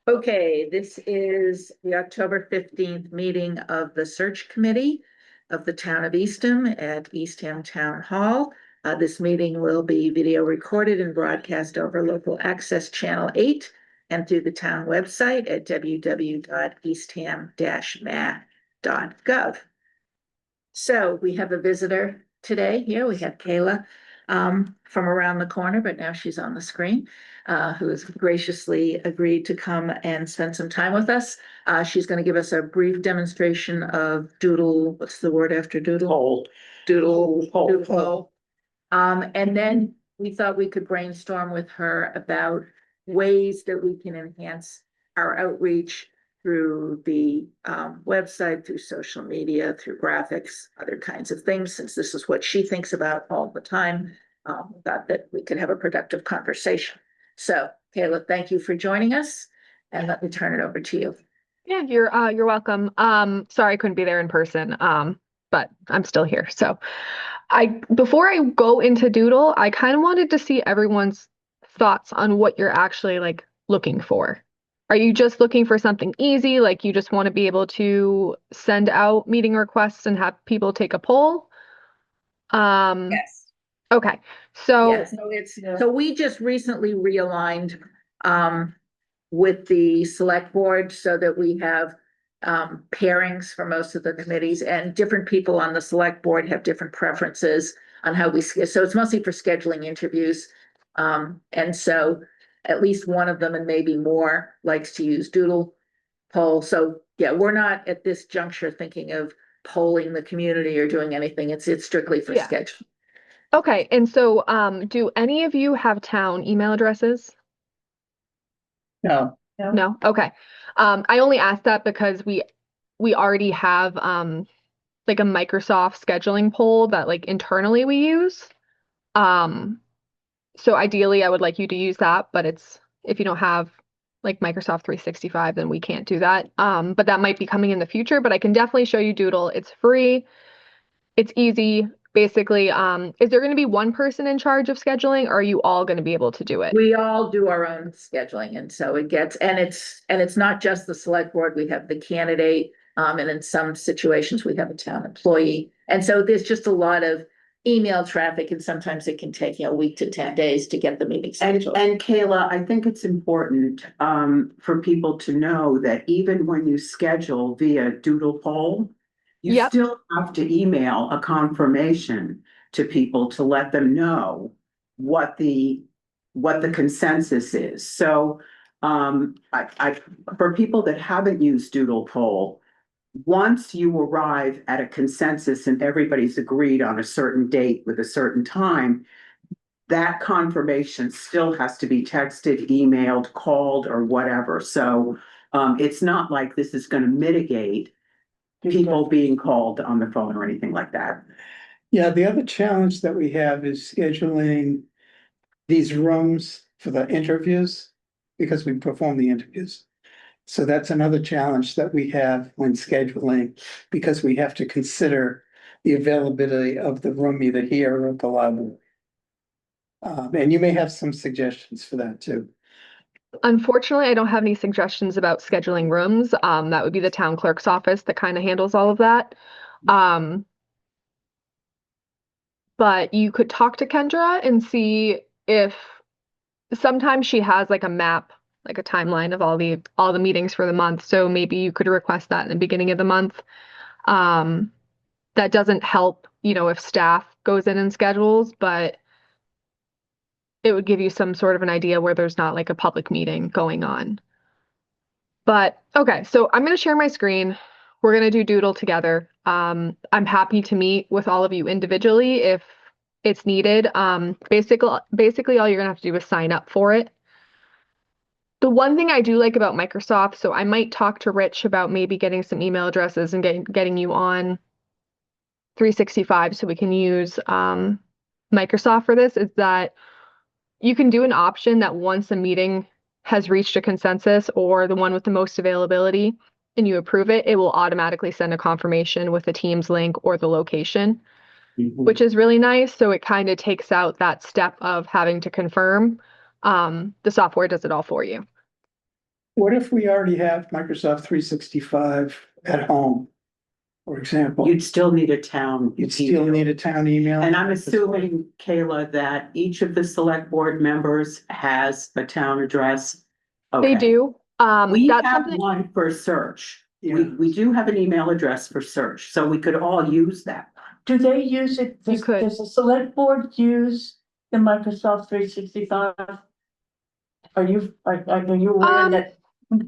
Okay, this is the October 15th meeting of the search committee of the town of Eastham at Eastham Town Hall. This meeting will be video recorded and broadcast over local access channel 8 and through the town website at www.eastham-mass.gov. So we have a visitor today here. We have Kayla from around the corner, but now she's on the screen, who has graciously agreed to come and spend some time with us. She's going to give us a brief demonstration of Doodle. What's the word after Doodle? Poll. Doodle. Poll. Doodle poll. And then we thought we could brainstorm with her about ways that we can enhance our outreach through the website, through social media, through graphics, other kinds of things, since this is what she thinks about all the time. Thought that we could have a productive conversation. So, Kayla, thank you for joining us, and let me turn it over to you. Yeah, you're welcome. Sorry I couldn't be there in person, but I'm still here. So before I go into Doodle, I kind of wanted to see everyone's thoughts on what you're actually like looking for. Are you just looking for something easy, like you just want to be able to send out meeting requests and have people take a poll? Yes. Okay. So Yeah, so we just recently realigned with the select board so that we have pairings for most of the committees, and different people on the select board have different preferences on how we, so it's mostly for scheduling interviews. And so at least one of them, and maybe more, likes to use Doodle poll. So yeah, we're not at this juncture thinking of polling the community or doing anything. It's strictly for Yeah. schedule. Okay, and so do any of you have town email addresses? No. No? Okay. I only asked that because we already have like a Microsoft scheduling poll that like internally we use. So ideally I would like you to use that, but if you don't have like Microsoft 365, then we can't do that. But that might be coming in the future, but I can definitely show you Doodle. It's free. It's easy. Basically, is there going to be one person in charge of scheduling, or are you all going to be able to do it? We all do our own scheduling, and so it gets, and it's not just the select board. We have the candidate, and in some situations we have a town employee, and so there's just a lot of email traffic, and sometimes it can take, a week to 10 days to get the meeting scheduled. And Kayla, I think it's important for people to know that even when you schedule via Doodle poll, you Yep. still have to email a confirmation to people to let them know what the consensus is. So for people that haven't used Doodle poll, once you arrive at a consensus and everybody's agreed on a certain date with a certain time, that confirmation still has to be texted, emailed, called, or whatever. So it's not like this is going to mitigate people being called on the phone or anything like that. Yeah, the other challenge that we have is scheduling these rooms for the interviews, because we perform the interviews. So that's another challenge that we have when scheduling, because we have to consider the availability of the room either here or at the library. And you may have some suggestions for that too. Unfortunately, I don't have any suggestions about scheduling rooms. That would be the town clerk's office that kind of handles all of that. But you could talk to Kendra and see if sometimes she has like a map, like a timeline of all the meetings for the month. So maybe you could request that in the beginning of the month. That doesn't help, if staff goes in and schedules, but it would give you some sort of an idea where there's not like a public meeting going on. But okay, so I'm going to share my screen. We're going to do Doodle together. I'm happy to meet with all of you individually if it's needed. Basically all you're going to have to do is sign up for it. The one thing I do like about Microsoft, so I might talk to Rich about maybe getting some email addresses and getting you on 365 so we can use Microsoft for this, is that you can do an option that once a meeting has reached a consensus or the one with the most availability and you approve it, it will automatically send a confirmation with the Teams link or the location, which is really nice. So it kind of takes out that step of having to confirm. The software does it all for you. What if we already have Microsoft 365 at home? For example, You'd still need a town. you'd still need a town email. And I'm assuming, Kayla, that each of the select board members has a town address. They Okay. do. We That's have something. one for search. Yeah. We do have an email address for search, so we could all use that. Do they use it, You does, could. does the select board use the Microsoft 365? Are you aware that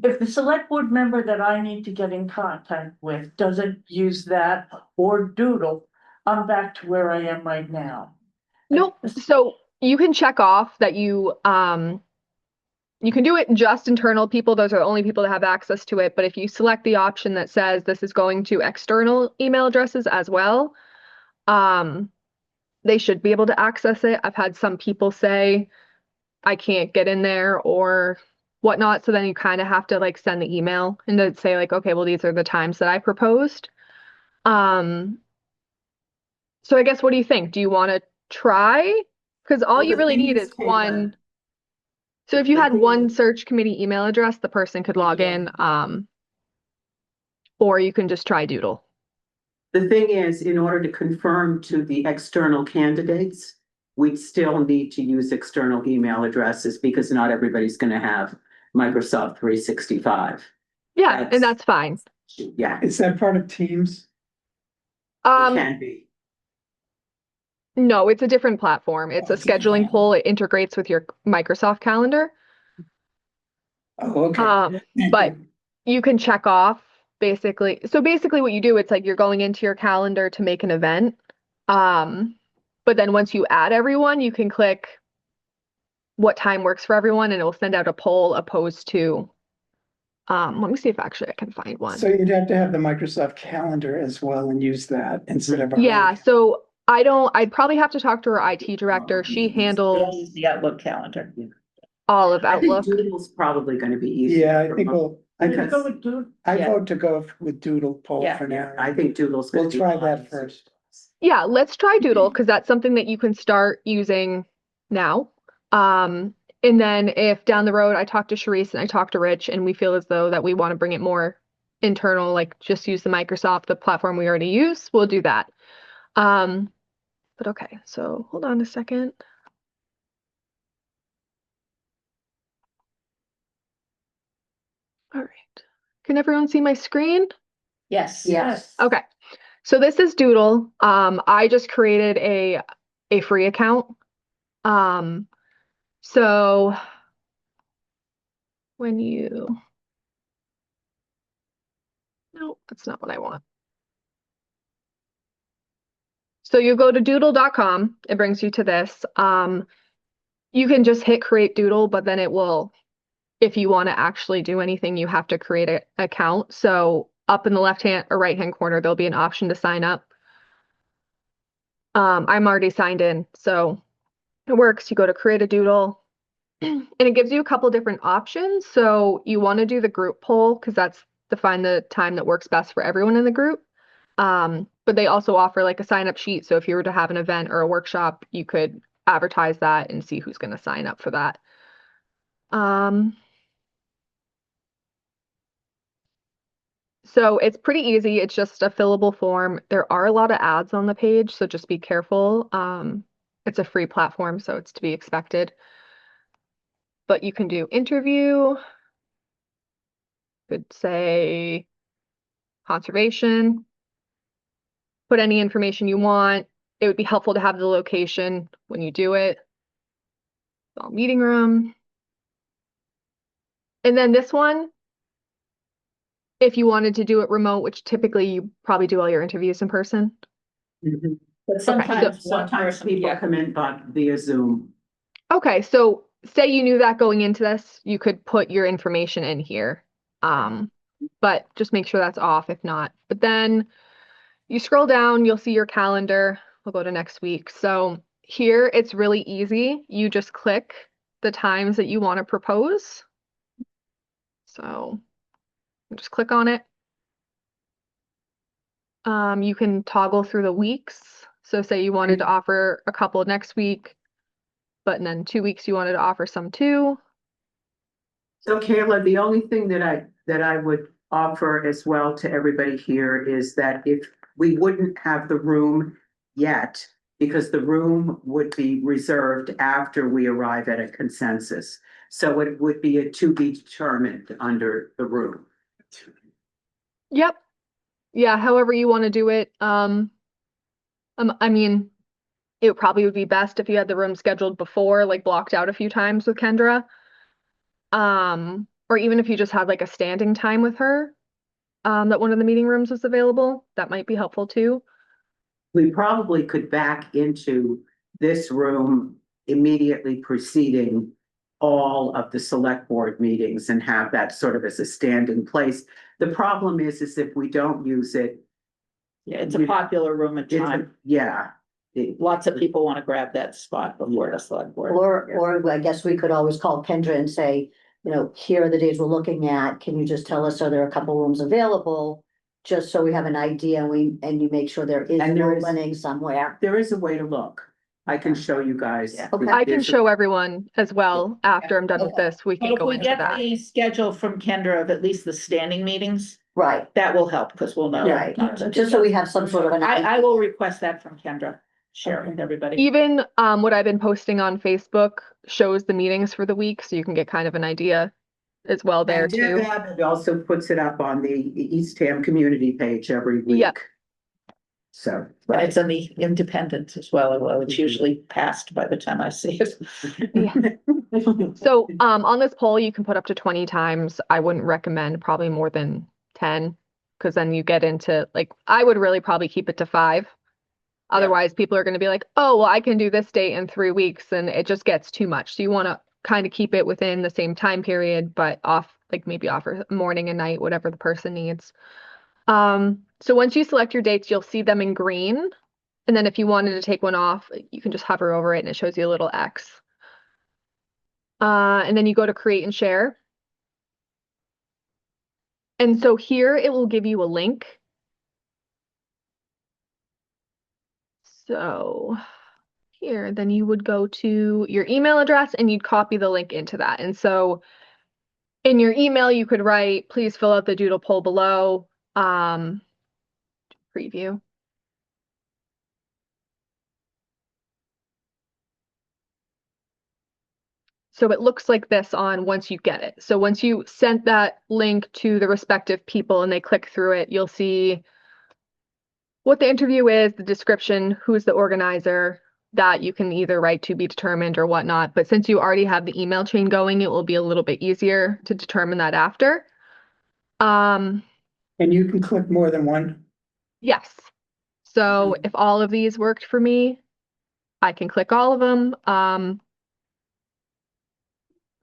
if the select board member that I need to get in contact with doesn't use that or Doodle, I'm back to where I am right now. Nope. So you can check off that you can do it just internal people. Those are the only people that have access to it. But if you select the option that says this is going to external email addresses as well, they should be able to access it. I've had some people say I can't get in there or whatnot. So then you kind of have to like send the email and then say like, okay, well, these are the times that I proposed. So I guess, what do you think? Do you want to try? Because all Well, you the really thing need is, is Kayla, one. So if you the had thing one is- search committee email address, the person could log in, or you can just try Doodle. The thing is, in order to confirm to the external candidates, we'd still need to use external email addresses because not everybody's gonna have Microsoft 365. Yeah, and that's fine. Yeah, Is that part of Teams? it can be. No, it's a different platform. It's a Oh, it's a different scheduling platform. poll. It integrates with your Microsoft calendar. Oh, okay. Thank But you. you can check off basically. So basically what you do, it's like you're going into your calendar to make an event. But then once you add everyone, you can click what time works for everyone and it will send out a poll opposed to, let me see if actually I can find one. So you'd have to have the Microsoft calendar as well and use that instead of. our Yeah, own. so I'd probably have to talk to our IT director. She handles The Outlook calendar. all of I think Outlook. Doodle's probably gonna be easier. Yeah, I for think most- we'll, Let's go Because with Doodle. I Yeah. vote to go with Doodle poll Yeah. for now. I think Doodle's. gonna We'll be try a lot that easier. first. Yeah, let's try Doodle because that's something that you can start using now. And then if down the road I talk to Sharice and I talk to Rich and we feel as though that we want to bring it more internal, like just use the Microsoft, the platform we already use, we'll do that. But okay, so hold on a second. All right. Can everyone see my screen? Yes. Yes. Okay. So this is Doodle. I just created a free account. So when you, no, that's not what I want. So you go to doodle.com, it brings you to this. You can just hit create Doodle, but then it will, if you want to actually do anything, you have to create an account. So up in the left-hand or right-hand corner, there'll be an option to sign up. I'm already signed in, so it works. You go to create a Doodle and it gives you a couple different options. So you want to do the group poll because that's define the time that works best for everyone in the group. But they also offer like a sign up sheet. So if you were to have an event or a workshop, you could advertise that and see who's going to sign up for that. So it's pretty easy. It's just a fillable form. There are a lot of ads on the page, so just be careful. It's a free platform, so it's to be expected. But you can do interview, could say conservation, put any information you want. It would be helpful to have the location when you do it. Meeting room. And then this one, if you wanted to do it remote, which typically you probably do all your interviews in person. Mhm. But sometimes one Sometimes person, people yeah. come in via Zoom. Okay, so say you knew that going into this, you could put your information in here. But just make sure that's off if not. But then you scroll down, you'll see your calendar. We'll go to next week. So here it's really easy. You just click the times that you want to propose. So just click on it. You can toggle through the weeks. So say you wanted to offer a couple next week, but then 2 weeks you wanted to offer some too. So Kayla, the only thing that I would offer as well to everybody here is that if we wouldn't have the room yet, because the room would be reserved after we arrive at a consensus. So it would be a to be determined under the room. Yep. Yeah, however you want to do it. I mean, it probably would be best if you had the room scheduled before, like blocked out a few times with Kendra. Or even if you just had like a standing time with her, that one of the meeting rooms was available, that might be helpful too. We probably could back into this room immediately preceding all of the select board meetings and have that sort of as a standing place. The problem is if we don't use it, Yeah, it's a popular room at it's, time. yeah. Lots of people want to grab that spot before the select board. Or I guess we could always call Kendra and say, you know, here are the days we're looking at. Can you just tell us, are there a couple rooms available? Just so we have an idea and you make sure there is And an there is- opening somewhere. There is a way to look. I can show you guys. Yeah. Okay. I can There's a- show everyone as well after I'm done with Okay. this. We But can if go we into get that. the schedule from Kendra of at least the standing meetings, Right, that will help because we'll know. right. Just so we have some sort of an. I will request that from Kendra, share it with everybody. Even what I've been posting on Facebook shows the meetings for the week, so you can get kind of an idea as well there And Deb too. Abbott also puts it up on the Eastham community page every week. Yep. So. And it's on the Independent as well, although it's usually passed by the time I see it. So on this poll, you can put up to 20 times. I wouldn't recommend probably more than 10, because then you get into like, I would really probably keep it to 5. Otherwise, people are going to be like, oh, well, I can do this date in 3 weeks, and it just gets too much. So you want to kind of keep it within the same time period, but maybe offer morning and night, whatever the person needs. So once you select your dates, you'll see them in green. And then if you wanted to take one off, you can just hover over it and it shows you a little X. And then you go to create and share. And so here it will give you a link. So here, then you would go to your email address and you'd copy the link into that. And so in your email, you could write, please fill out the doodle poll below. Preview. So it looks like this on once you get it. So once you sent that link to the respective people and they click through it, you'll see what the interview is, the description, who's the organizer, that you can either write to be determined or whatnot. But since you already have the email chain going, it will be a little bit easier to determine that after. And you can click more than one. Yes. So if all of these worked for me, I can click all of them.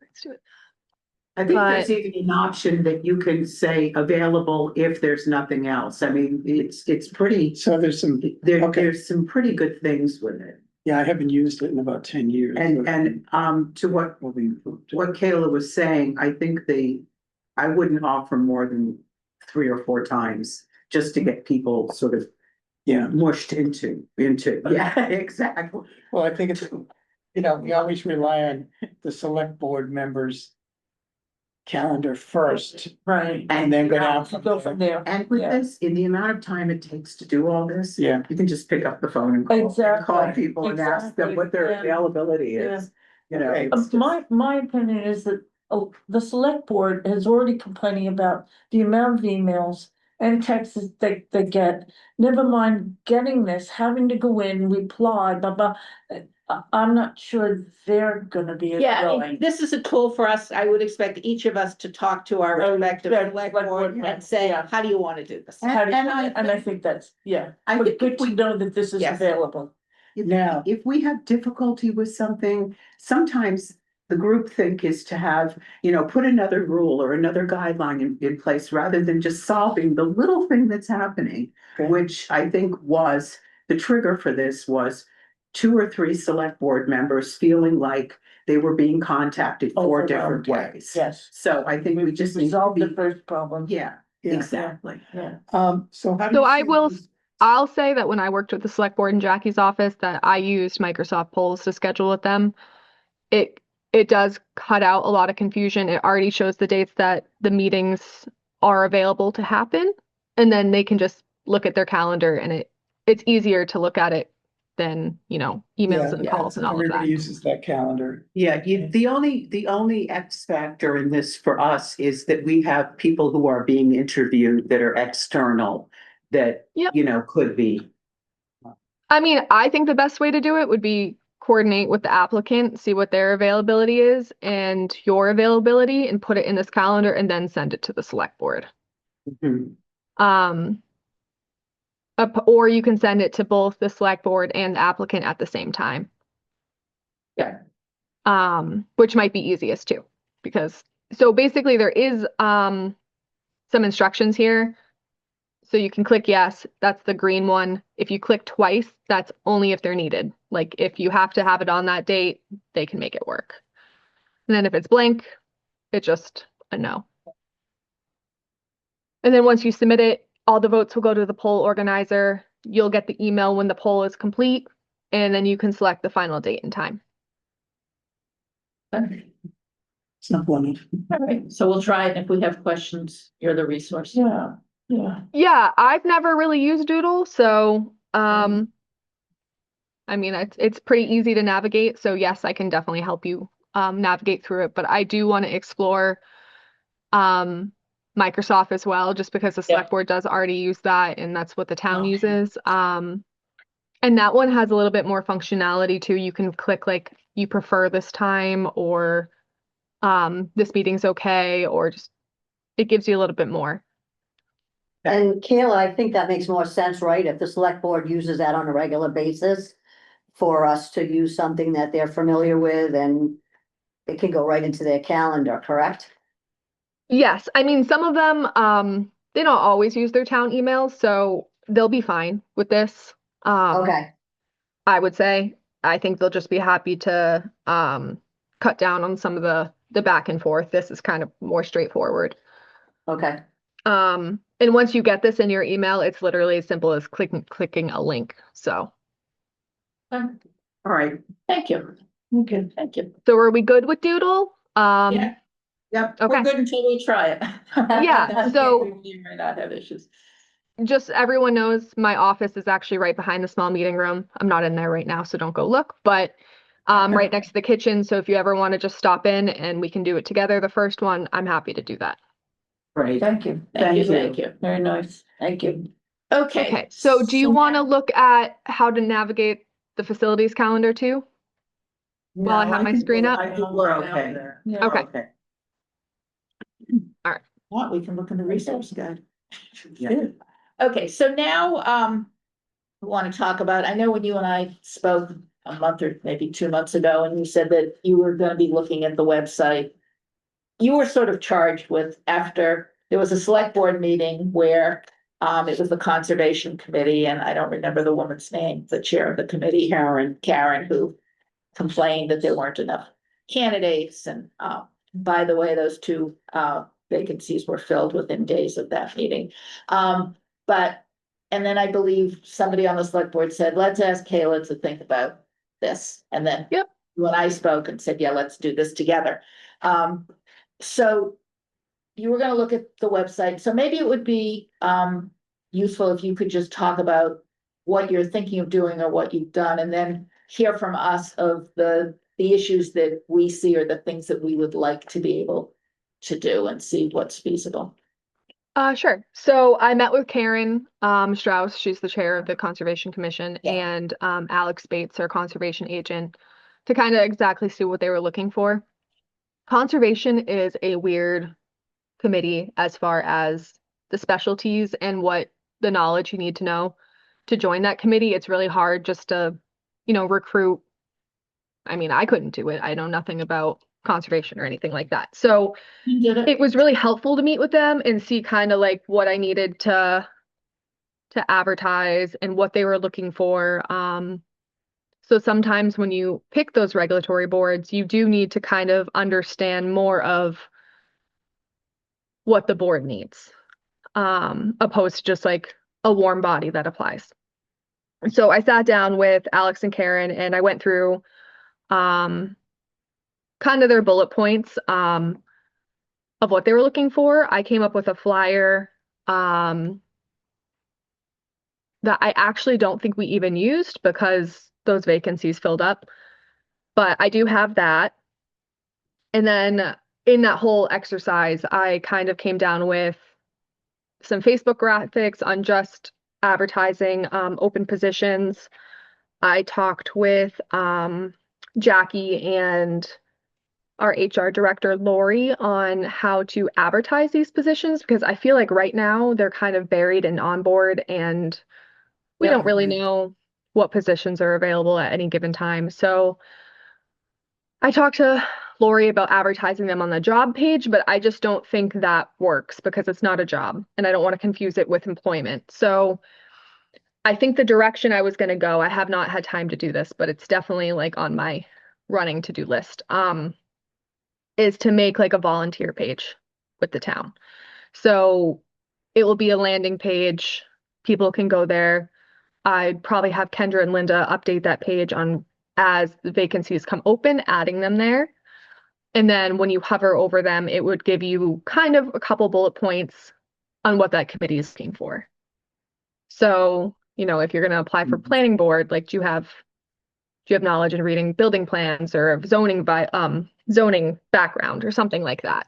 Let's do it. I think there's But- even an option that you can say available if there's nothing else. I mean, it's pretty, So there's some, okay. there's some pretty good things with it. yeah, I haven't used it in about 10 years. And to what Will be improved. Kayla was saying, I think I wouldn't offer more than 3 or 4 times just to get people sort of Yeah, mushed into, yeah, exactly. well, I think it's, you know, we always rely on the select board members' calendar first Right. and then go down Go from there. And with Yeah. this, in the amount of time it takes to do all this. Yeah. You can just pick up the phone and call Exactly, people and ask them what their exactly, yeah. availability is. You know, Okay. it's just- My opinion is that the select board is already complaining about the amount of emails and texts they get. Never mind getting this, having to go in, reply, blah, blah. I'm not sure they're gonna be as Yeah, willing. this is a tool for us. I would expect each of us to talk to our respective Yeah, select select board board, and say, yeah. how do you want to do this? How do you- And I I think that's, yeah, I but think good if to we, know that this is Yes. available. Now- if we have difficulty with something, sometimes the groupthink is to have, put another rule or another guideline in place rather than just solving the little thing that's happening. Okay. Which I think was, the trigger for this was 2 or 3 select board members feeling like they were being contacted 4 different Overwhelmed. ways. Yes. So I think we just need to Resolve the be, first problem. yeah, Yeah. exactly. Yeah. So how do So you I see will these- I'll say that when I worked with the select board in Jackie's office, that I used Microsoft polls to schedule with them. it does cut out a lot of confusion. It already shows the dates that the meetings are available to happen, and then they can just look at their calendar, and it's easier to look at it than, emails and Yeah, calls and all of everybody that. uses that calendar. Yeah, the only X factor in this for us is that we have people who are being interviewed that are external that, Yep. Could be. I mean, I think the best way to do it would be coordinate with the applicant, see what their availability is and your availability, and put it in this calendar and then send it to the select board. Mhm. Or you can send it to both the select board and the applicant at the same time. Yeah. Which might be easiest too, because so basically there is some instructions here. So you can click yes, that's the green one. If you click twice, that's only if they're needed. Like if you have to have it on that date, they can make it work. And then if it's blank, it's just a no. And then once you submit it, all the votes will go to the poll organizer. You'll get the email when the poll is complete, and then you can select the final date and time. Simple enough. All right, so we'll try it. If we have questions, you're the resource. Yeah, yeah. Yeah, I've never really used Doodle, so I mean it's pretty easy to navigate. So yes, I can definitely help you navigate through it. But I do want to explore Microsoft as well, just because the select board does already use that, and that's what the town uses. And that one has a little bit more functionality too. You can click like you prefer this time, or this meeting's okay, or just it gives you a little bit more. And Kayla, I think that makes more sense, right? If the select board uses that on a regular basis for us to use something that they're familiar with, and it can go right into their calendar, correct? Yes, I mean some of them they don't always use their town emails, so they'll be fine with this. Okay, I would say I think they'll just be happy to cut down on some of the back and forth. This is kind of more straightforward. okay. And once you get this in your email, it's literally as simple as clicking a link. So All right. Thank you. Okay, thank you. so are we good with Doodle? Yeah. Yep, we're Okay. good until we try it. Yeah, so- We may not have issues. Just everyone knows my office is actually right behind the small meeting room. I'm not in there right now, so don't go look, but right next to the kitchen. So if you ever want to just stop in and we can do it together, the first one, I'm happy to do that. Right. Thank you. Thank you. Very nice. Thank you. Okay, so do you want to look at how to navigate the facilities calendar too? While I have my screen up? I think we're okay. Yeah. Okay. What, we can look in the resource guide. Yeah. Okay, so now, we want to talk about, I know when you and I spoke a month or maybe 2 months ago, and you said that you were gonna be looking at the website. You were sort of charged with, after, there was a select board meeting where, it was the conservation committee, and I don't remember the woman's name, the chair of the committee, Karen, who complained that there weren't enough candidates, and, by the way, those 2, vacancies were filled within days of that meeting. And then I believe somebody on the select board said, let's ask Kayla to think about this. And then Yep. when I spoke and said, yeah, let's do this together. So you were gonna look at the website. So maybe it would be useful if you could just talk about what you're thinking of doing or what you've done, and then hear from us of the issues that we see or the things that we would like to be able to do, and see what's feasible. Sure. So I met with Karen Strauss, she's the chair of the Conservation Commission, Yeah. and Alex Bates, our conservation agent, to kind of exactly see what they were looking for. Conservation is a weird committee as far as the specialties and what the knowledge you need to know to join that committee. It's really hard just to, recruit. I mean, I couldn't do it. I know nothing about conservation or anything like that. So You did it. it was really helpful to meet with them and see kind of like what I needed to advertise and what they were looking for. So sometimes when you pick those regulatory boards, you do need to kind of understand more of what the board needs, opposed to just like a warm body that applies. So I sat down with Alex and Karen and I went through kind of their bullet points, of what they were looking for. I came up with a flyer, that I actually don't think we even used because those vacancies filled up. But I do have that. And then in that whole exercise, I kind of came down with some Facebook graphics on just advertising open positions. I talked with Jackie and our HR director, Lori, on how to advertise these positions because I feel like right now they're kind of buried in onboard and we Yeah. don't really know what positions are available at any given time. So I talked to Lori about advertising them on the job page, but I just don't think that works because it's not a job and I don't want to confuse it with employment. So I think the direction I was going to go, I have not had time to do this, but it's definitely like on my running to-do list, is to make like a volunteer page with the town. So it will be a landing page. People can go there. I'd probably have Kendra and Linda update that page on as the vacancies come open, adding them there. And then when you hover over them, it would give you kind of a couple bullet points on what that committee is looking for. So, you know, if you're going to apply for planning board, like do you have knowledge in reading building plans or of zoning background or something like that?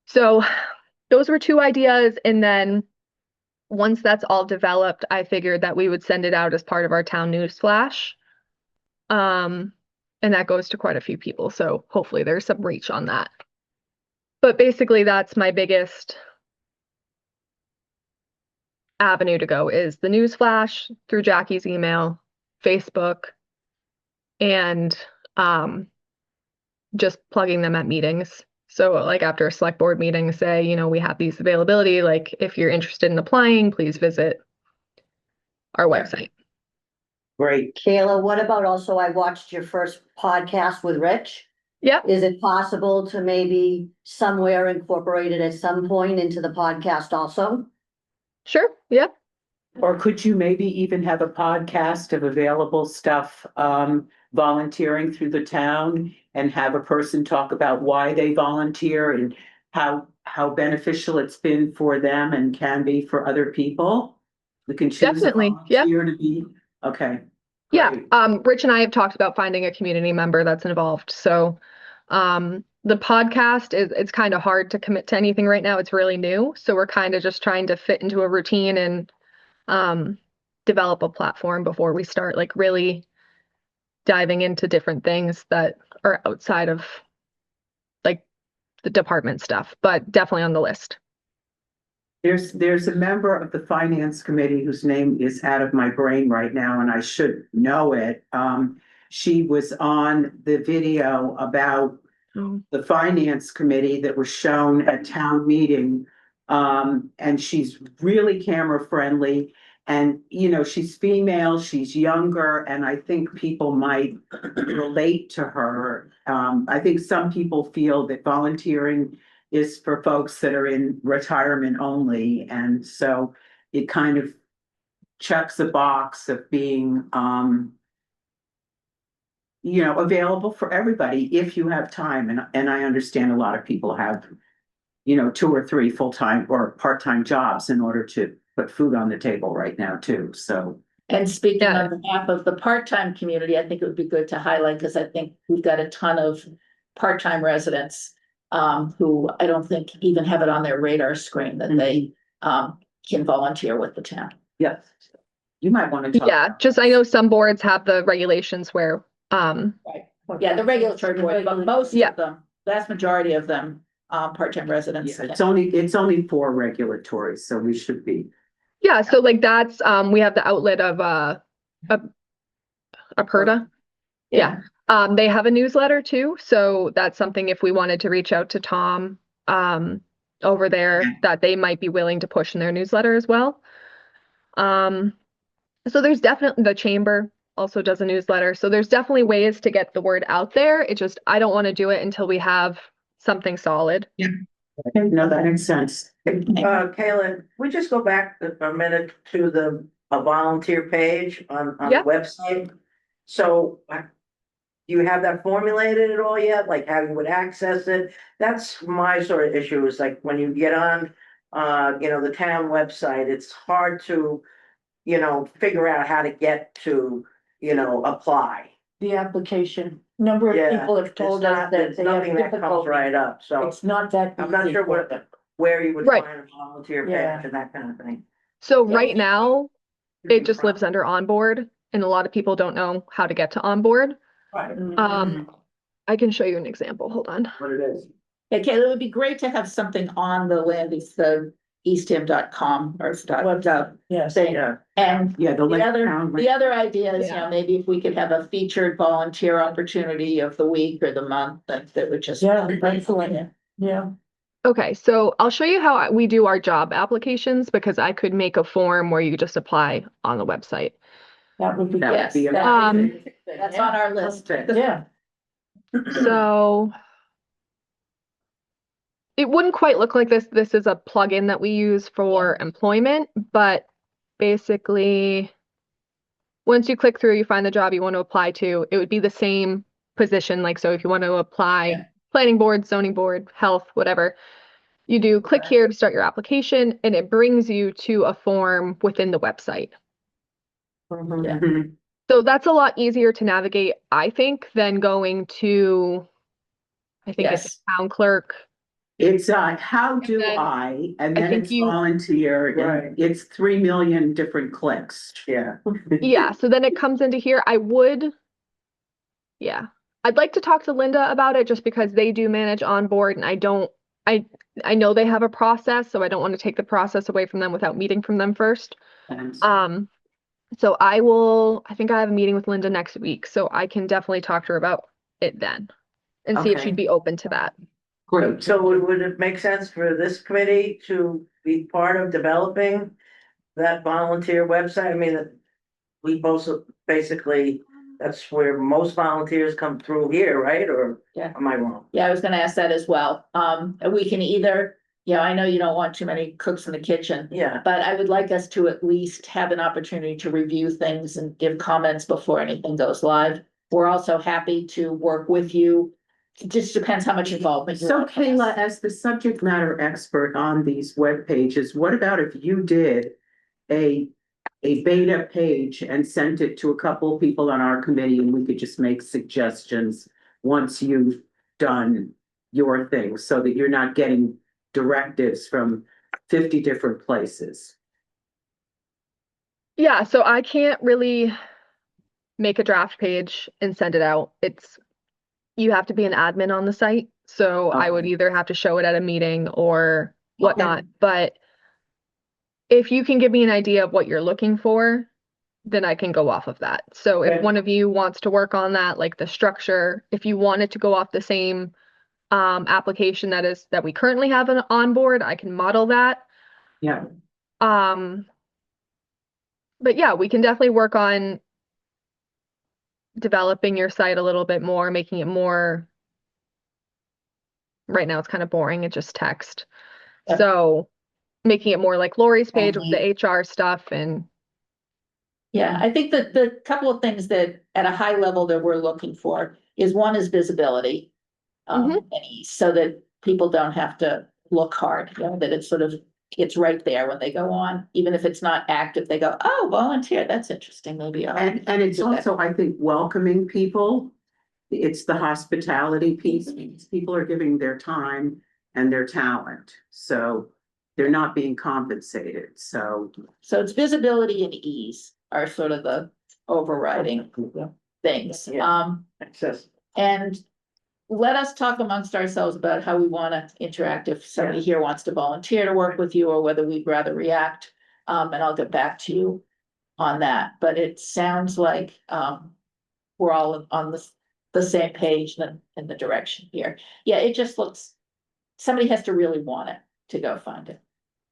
So those were two ideas. And then once that's all developed, I figured that we would send it out as part of our town news flash. And that goes to quite a few people. So hopefully there's some reach on that. But basically that's my biggest avenue to go is the news flash through Jackie's email, Facebook, and just plugging them at meetings. So like after a select board meeting, say, you know, we have these availability, like if you're interested in applying, please visit our website. Great. Kayla, what about also, I watched your first podcast with Rich. Yep, Is it possible to maybe somewhere incorporate it at some point into the podcast also? sure. Yep. Or could you maybe even have a podcast of available stuff, volunteering through the town and have a person talk about why they volunteer and how beneficial it's been for them and can be for other people? We can choose a Definitely, yep. volunteer to be, okay. Yeah, Great. Rich and I have talked about finding a community member that's involved. So the podcast it's kind of hard to commit to anything right now. It's really new. So we're kind of just trying to fit into a routine and develop a platform before we start like really diving into different things that are outside of like the department stuff, but definitely on the list. There's a member of the finance committee whose name is out of my brain right now, and I should know it. She was on the video about the finance committee that was shown at town meeting. And she's really camera friendly and, you know, she's female, she's younger, and I think people might relate to her. I think some people feel that volunteering is for folks that are in retirement only. And so it kind of checks a box of being, you know, available for everybody if you have time. And I understand a lot of people have, you know, 2 or 3 full-time or part-time jobs in order to put food on the table right now too. So. And speaking Yeah. on behalf of the part-time community, I think it would be good to highlight, because I think we've got a ton of part-time residents who I don't think even have it on their radar screen that they can volunteer with the town. Yes. You might want to talk. Yeah, just I know some boards have the regulations where Right. Yeah, the regulatory board, but most Yeah. of them, vast majority of them, part-time residents. Yeah, it's only 4 regulatory, so we should be. yeah, so like that's we have the outlet of Aperta. Yeah. They have a newsletter too, so that's something if we wanted to reach out to Tom over there that they might be willing to push in their newsletter as well. So there's definitely the chamber also does a newsletter. So there's definitely ways to get the word out there. It just I don't want to do it until we have something solid. No, that makes sense. Kayla, we just go back a minute to the volunteer page on the Yeah. website. So do you have that formulated at all yet? Like how you would access it? That's my sort of issue is like when you get on, the town website, it's hard to, figure out how to get to, apply. The application, number of Yeah, people have told us that There's they have nothing that comes difficulty. right up, so It's not that. I'm not easy sure for them. where you would Right. find a volunteer Yeah. page and that kind of thing. So Yeah. right now, it just lives under onboard, and a lot of people don't know how to get to onboard. Right. I can show you an example. Hold on. What it is. Yeah, Kayla, it would be great to have something on the eastham.com or .gov Yes. thing. Yeah. And Yeah, the the link other, town. the other idea is, Yeah. maybe if we could have a featured volunteer opportunity of the week or the month, that would just. Yeah, excellent. Yeah. Okay, so I'll show you how we do our job applications because I could make a form where you just apply on the website. That would be. That would Yes, be that- amazing. That's on our list. Yeah. So it wouldn't quite look like this. This is a plugin that we use for employment, but basically, once you click through, you find the job you want to apply to, it would be the same position. Like, so if you want to apply Yeah. planning board, zoning board, health, whatever, you do click here to start your application and it brings you to a form within the website. Yeah. Mhm. So that's a lot easier to navigate, I think, than going to, I think it's Yes. town clerk. It's how do then I, and then think it's you- volunteer, Right. and it's 3 million different clicks. Yeah. Yeah, so then it comes into here. I'd like to talk to Linda about it just because they do manage onboard and I know they have a process, so I don't want to take the process away from them without meeting from them first. And So I think I have a meeting with Linda next week, so I can definitely talk to her about it then and see if Okay. she'd be open to that. Great. So would it make sense for this committee to be part of developing that volunteer website? I mean, we both basically, that's where most volunteers come through here, right? Or Yeah. am I wrong? Yeah, I was gonna ask that as well. We can either, I know you don't want too many cooks in the kitchen, Yeah. but I would like us to at least have an opportunity to review things and give comments before anything goes live. We're also happy to work with you. It just depends how much involvement. you So want from us. Kayla, as the subject matter expert on these web pages, what about if you did a beta page and sent it to a couple of people on our committee and we could just make suggestions once you've done your thing so that you're not getting directives from 50 different places? Yeah, so I can't really make a draft page and send it out. You have to be an admin on the site, so I would Okay. either have to show it at a meeting or whatnot, but if you can give me an idea of what you're looking for, then I can go off of that. So if Okay. one of you wants to work on that, like the structure, if you want it to go off the same application that we currently have on board, I can model that. Yeah. But yeah, we can definitely work on developing your site a little bit more, making it more. Right now it's kind of boring, it's just text. Yeah. So making it more like Lori's page with Friendly. the HR stuff and Yeah, I think that the couple of things that at a high level that we're looking for is one is visibility. And ease, so that people don't have to look hard, that it's right there when they go on, even if it's not active, they go, oh, volunteer, that's interesting, maybe. And it's do that. also, I think, welcoming people. It's the hospitality piece. People are giving their time and their talent, so they're not being compensated, so. So it's visibility and ease are sort of the overriding things. Yeah. Access. And let us talk amongst ourselves about how we want to interact, if somebody here wants to volunteer to work with you, or whether we'd rather react. And I'll get back to you on that, but it sounds like, we're all on the same page in the direction here. Yeah, it just looks, somebody has to really want it to go find it.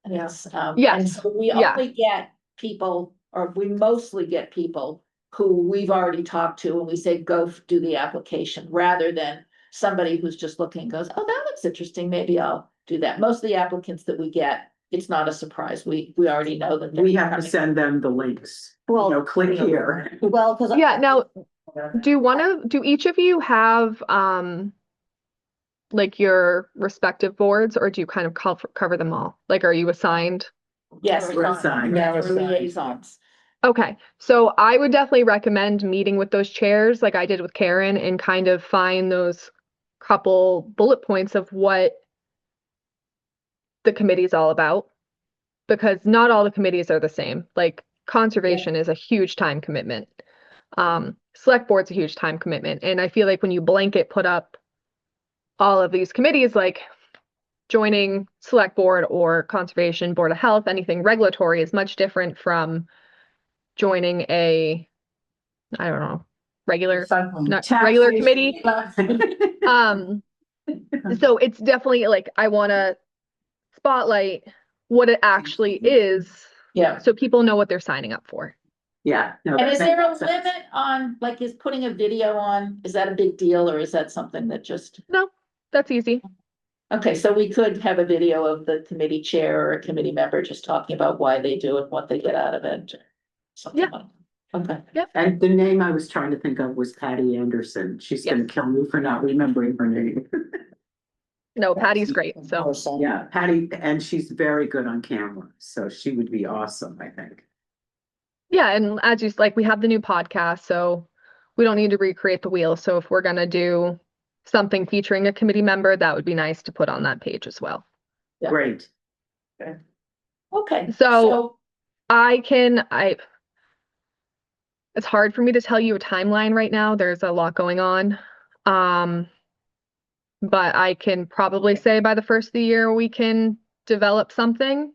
And it's, Yes. and so we Yeah. only get people, or we mostly get people who we've already talked to, and we say, go do the application, rather than somebody who's just looking, goes, oh, that looks interesting, maybe I'll do that. Most of the applicants that we get, it's not a surprise, we already know that. they're We have to coming. send them the links, Well, click here. well, because. yeah, now Do each of you have, like your respective boards, or do you kind of cover them all? Like, are you assigned? Yes, We're assigned. Now we're assigned. liaisons. Okay, so I would definitely recommend meeting with those chairs like I did with Karen and kind of find those couple bullet points of what the committee is all about. Because not all the committees are the same. Like conservation is a huge time commitment. Select board's a huge time commitment. And I feel like when you blanket put up all of these committees, like joining select board or conservation, board of health, anything regulatory is much different from joining a, I don't know, regular, not regular committee. So it's definitely like, I want to spotlight what it actually is Yeah. so people know what they're signing up for. Yeah. no, And that is there a makes sense. limit on, like, is putting a video on, is that a big deal, or is that something that just? No, that's easy. Okay, so we could have a video of the committee chair or a committee member just talking about why they do it, what they get out of it. Something Yeah. like, okay. And the name I was trying to think of was Patty Anderson. She's gonna kill me for not remembering her name. No, Patty's great. So Yeah, Patty, and she's very good on camera, so she would be awesome, I think. yeah, and as you like, we have the new podcast, so we don't need to recreate the wheel. So if we're gonna do something featuring a committee member, that would be nice to put on that page as well. Yeah. Great. Okay, So it's hard for me to tell you a timeline right now. There's a lot going on. But I can probably say by the first of the year, we can develop something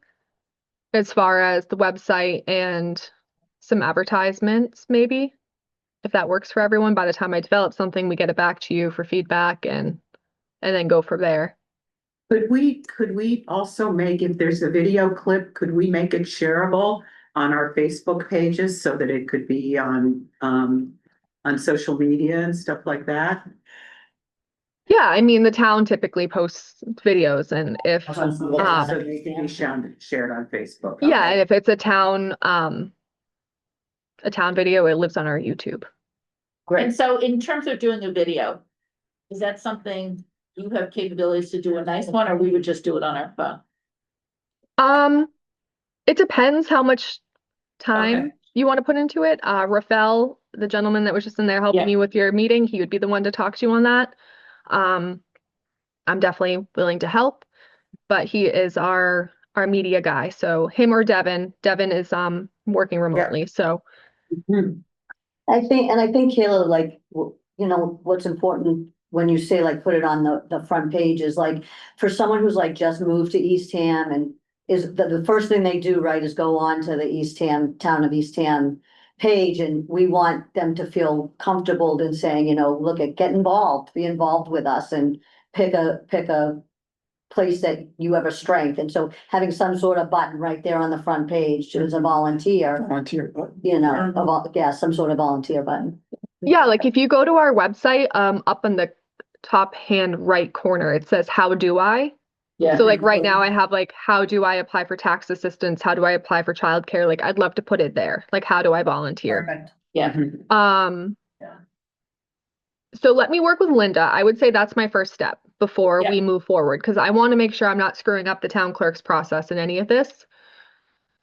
as far as the website and some advertisements, maybe. If that works for everyone, by the time I develop something, we get it back to you for feedback and then go from there. Could we also make, if there's a video clip, could we make it shareable on our Facebook pages so that it could be on social media and stuff like that? Yeah, I mean, the town typically posts videos, and if So they can be shared on Facebook. yeah, Okay. and if it's a town video, it lives on our YouTube. and so in terms of doing a video, is that something you have capabilities to do a nice one, or we would just do it on our phone? It depends how much time Okay. you want to put into it. Rafael, the gentleman that was just in there helping Yeah. you with your meeting, he would be the one to talk to you on that. I'm definitely willing to help, but he is our media guy. So him or Devin. Devin is working remotely. So I think Kayla, like, you know, what's important when you say like, put it on the front page is like, for someone who's like just moved to Eastham and is the first thing they do, right, is go on to the town of Eastham page, and we want them to feel comfortable in saying, you know, look get involved, be involved with us and pick a place that you have a strength. And so having some sort of button right there on the front page as a volunteer, Volunteer button. you know, some sort of volunteer button. yeah, like if you go to our website, up in the top hand right corner, it says, how do I? Yeah. So like right now I have like, how do I apply for tax assistance? How do I apply for childcare? Like I'd love to put it there. Like, how do I volunteer? Perfect. Yeah. Yeah. So let me work with Linda. I would say that's my first step before Yeah. we move forward, because I want to make sure I'm not screwing up the town clerk's process in any of this.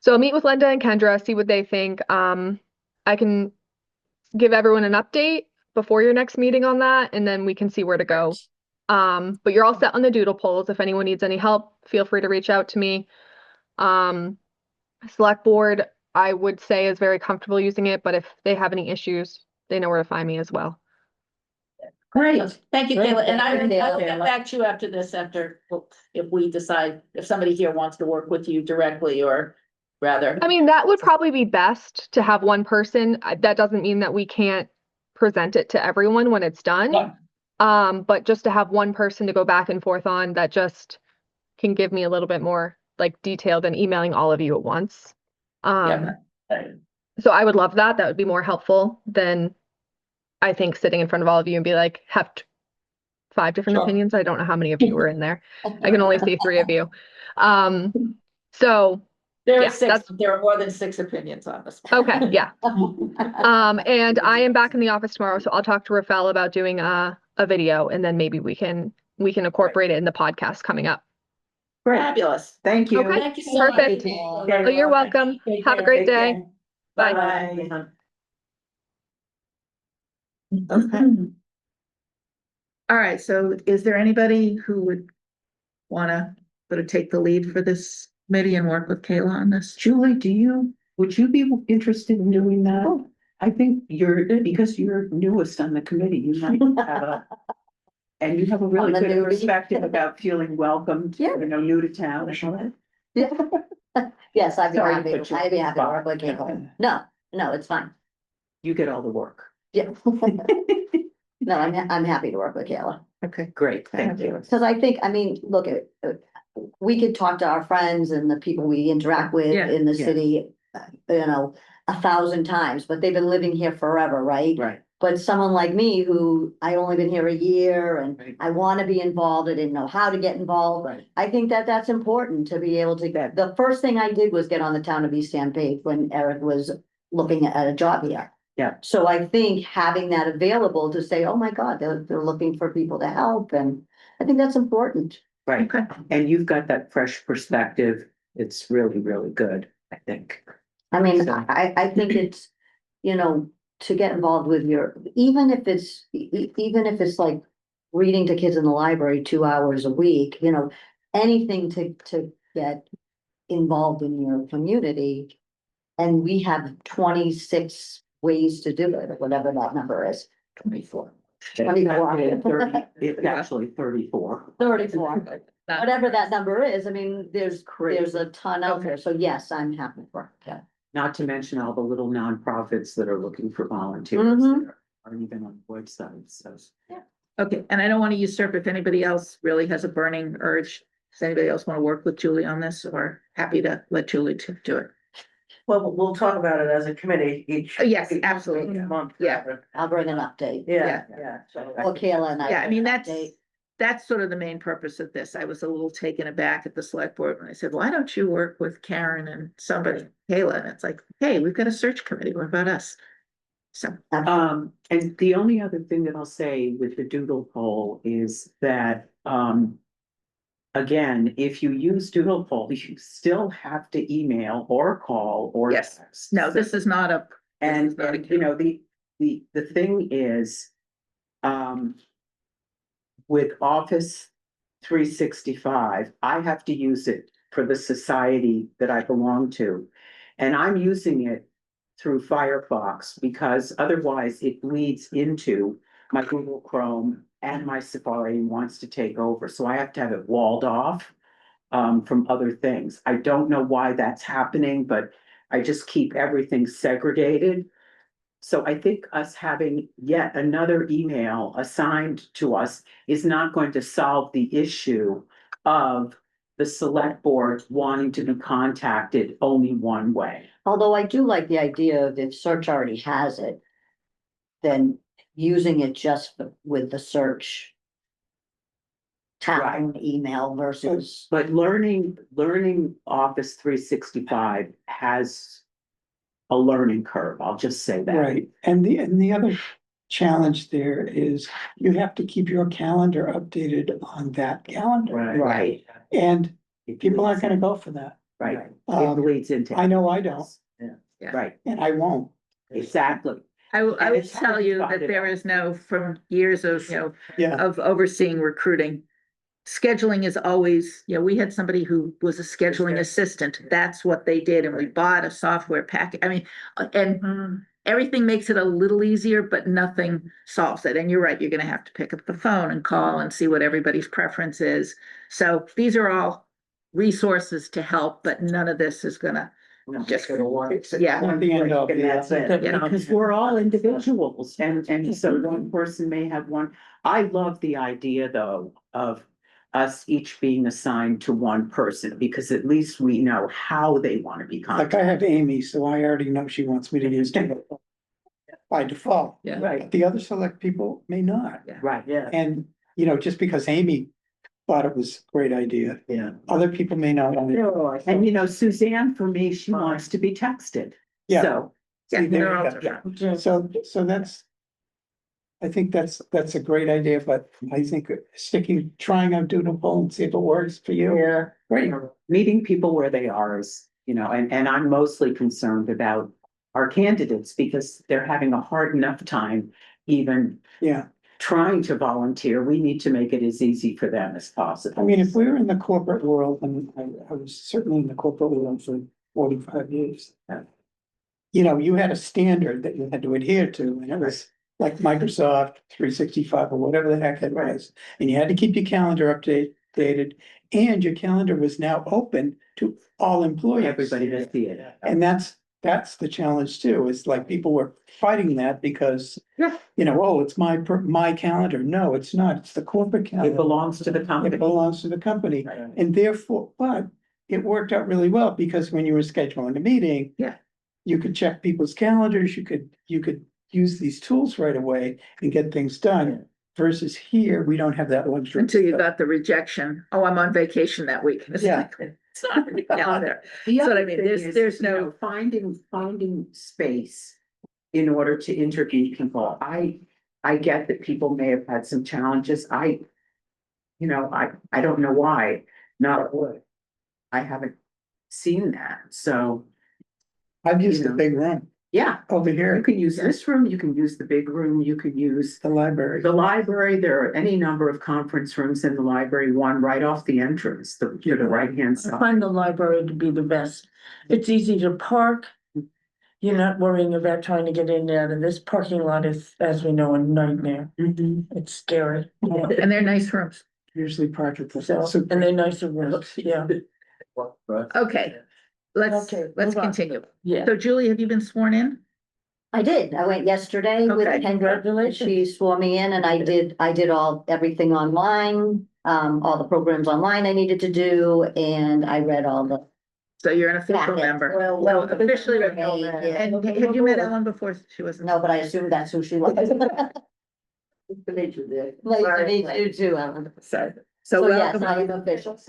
So I'll meet with Linda and Kendra, see what they think. I can give everyone an update before your next meeting on that, and then we can see where to go. But you're all set on the doodle polls. If anyone needs any help, feel free to reach out to me. Select board, I would say, is very comfortable using it, but if they have any issues, they know where to find me as well. Great. Thank you, Great. Kayla. And I Thank will you, I will get Kayla. back to you after this, if we decide, if somebody here wants to work with you directly, or rather. I mean, that would probably be best to have one person. That doesn't mean that we can't present it to everyone when it's done. Yeah. But just to have one person to go back and forth on that just can give me a little bit more like detail than emailing all of you at once. Yeah. So I would love that. That would be more helpful than I think sitting in front of all of you and be like, have 5 different Sure. opinions. I don't know how many of you were in there. I can only see 3 of you. So There Yeah, are six, that's- there are more than six opinions on this. Okay, yeah. And I am back in the office tomorrow, so I'll talk to Rafael about doing a video, and then maybe we can incorporate it in the podcast coming up. Fabulous. Thank you. Okay. Thank you so much. Perfect. Oh, you're welcome. Take Have a care. great Take day. care. Bye. Bye. Okay. All right, so is there anybody who would wanna sort of take the lead for this committee and work with Kayla on this? Julie, would you be interested in doing that? I think because you're newest on the committee, you might have and you have a really I'm the good newbie. perspective about feeling welcomed, Yeah. new to town. Yeah. Yes, I'd be Sorry to happy, put you I'd be on happy the to work spot. with Kayla. No, it's fine. You get all the work. Yeah. No, I'm happy to work with Kayla. Okay. Great, thank you. Cause I think, I mean, look, we could talk to our friends and the people we interact with Yeah, in the yeah. city, 1,000 times, but they've been living here forever, right? Right. But someone like me, who I only been here a year and Right. I wanna be involved, I didn't know how to get involved. Right. I think that that's important to be able to get, the first thing I did was get on the town of East Hampton when Eric was looking at a job here. Yeah. So I think having that available to say, oh my God, they're looking for people to help, and I think that's important. Right, Okay. and you've got that fresh perspective. It's really, really good, I think. I mean, So- I think it's, to get involved with even if it's like reading to kids in the library 2 hours a week, anything to get involved in your community. And we have 26 ways to do it, or whatever that number is. 24. 24. It's actually 34. 34, whatever that number is. I mean, there's a ton out there. So yes, I'm happy for it. Yeah. Not to mention all the little nonprofits that are looking for volunteers Mhm. that aren't even on the website, so. Okay, and I don't want to usurp if anybody else really has a burning urge. Does anybody else want to work with Julie on this, or happy to let Julie do it? Well, we'll talk about it as a committee each. Yes, each absolutely. Month. Yeah. I'll bring an update. Yeah. So. Or Kayla and I. Yeah, I mean, bring an update. that's sort of the main purpose of this. I was a little taken aback at the select board when I said, why don't you work with Karen and somebody, Kayla? And it's like, hey, we've got a search committee. What about us? So, And the only other thing that I'll say with the Doodle poll is that, again, if you use Doodle poll, you still have to email or call or Yes. text. no, this is not a, And, is not a- the thing is, with Office 365, I have to use it for the society that I belong to. And I'm using it through Firefox because otherwise it bleeds into my Google Chrome and my Safari and wants to take over. So I have to have it walled off from other things. I don't know why that's happening, but I just keep everything segregated. So I think us having yet another email assigned to us is not going to solve the issue of the select board wanting to be contacted only one way. Although I do like the idea of if search already has it, then using it just with the search town email versus. But learning Office 365 has a learning curve, I'll just say that. Right, and the other challenge there is you have to keep your calendar updated on that calendar. Right. And It people aren't bleeds gonna go for that. Right, it Um, bleeds into. I know I don't. Yeah. Right, and I won't. exactly. I And will it's hard tell to you find that it there out. is no, from years of, Yeah, of overseeing recruiting. Scheduling is always, we had somebody who was a scheduling assistant. That's what they did. And we bought a software packet. I mean, and everything makes it a little easier, but nothing solves it. And you're right, you're gonna have to pick up the phone and call and see what everybody's preference is. So these are all resources to help, but none of this is gonna just, yeah. At the end of, And that's it, Yeah. because we're all individuals and so one person may have one. I love the idea though of us each being assigned to one person because at least we know how they want to be like contacted. I have Amy, so I already know she wants me to use Kindle by default. Yeah. Right, The other select people may not. right, yeah. And, just because Amy thought it was a great idea. Yeah. Other people may not want it. And Suzanne, for me, she wants to be texted. Yeah. So, Yeah, See, there they're you all go. different. Yeah. So that's. I think that's a great idea, but I think trying out Doodle poll and see if it works for you. Yeah. Great. meeting people where they are is, and I'm mostly concerned about our candidates because they're having a hard enough time even Yeah. trying to volunteer. We need to make it as easy for them as possible. I mean, if we were in the corporate world, and I was certainly in the corporate world for 45 years. You had a standard that you had to adhere to, and it was like Microsoft 365 or whatever the heck it was. And you had to keep your calendar updated, and your calendar was now open to all employees. Everybody to see it. And that's the challenge too, is like people were fighting that because, Yeah. oh, it's my calendar. No, it's not. It's the corporate It calendar. belongs to the It company. belongs to the company. And therefore, but it worked out really well because when you were scheduling a meeting. Yeah. You could check people's calendars, you could use these tools right away and get things done. Versus here, we don't have that luxury. Until you got the rejection, oh, I'm on vacation that week. It's Yeah. like, it's not in the calendar. The That's what other I mean. thing is, There's no. finding space in order to interview people. I get that people may have had some challenges. I don't know why, I haven't seen that. So, I've used the big room yeah, over you here, can use this room, you can use the big room, you can use the library. the library. There are any number of conference rooms in the library, one right off the entrance, to the right-hand I side. find the library to be the best. It's easy to park. You're not worrying about trying to get in and out of this parking lot is, as we know, a nightmare. Mhm. It's scary. And they're nice rooms. Usually park at the. So, and they're nicer rooms, yeah, Okay, let's Okay, move on. continue. yeah. So Julie, have you been sworn in? I did. I went yesterday with Okay. Kendra. Congratulations. She swore me in and I did everything online, all the programs online I needed to do, and I read all the. So you're an official Packet. member. Well, Officially. Yeah. And have you met Ellen before? She wasn't. No, but I assumed that's who she was. Nice to meet you too, Ellen. So So yes, welcome. I am official.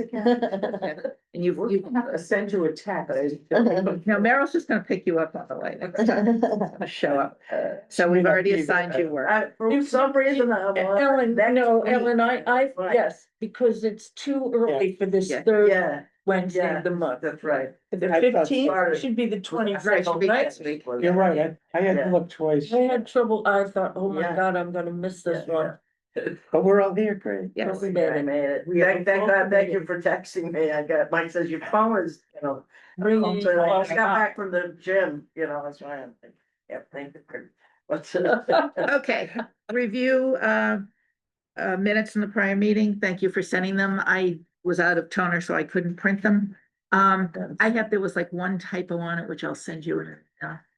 And you've, I have to send you a text. no, Merrill's just gonna pick you up on the way next time. Show up. So we've already assigned you work. For some reason, I'm on. Ellen, next no, week. Ellen, I, Right. yes, because it's too early for this Yeah. third Yeah, Wednesday yeah, of the month. that's right. The I thought- 15th should be the Right, 22nd, should be right? next week. You're right, I had Yeah. to look twice, I had trouble, I thought, oh my Yeah. God, I'm gonna miss this Yeah, one. but we're all here, great. Yes. We I made it. made it. We have Thank a full God, thank committee. you for texting me. Mike says your phone is, Bringing so I just you got all back from the gym, that's why I'm, yeah, thank you for. What's Okay, review, minutes from the prior meeting. Thank you for sending them. I was out of toner, so I couldn't print them. There was like one typo on it, which I'll send you.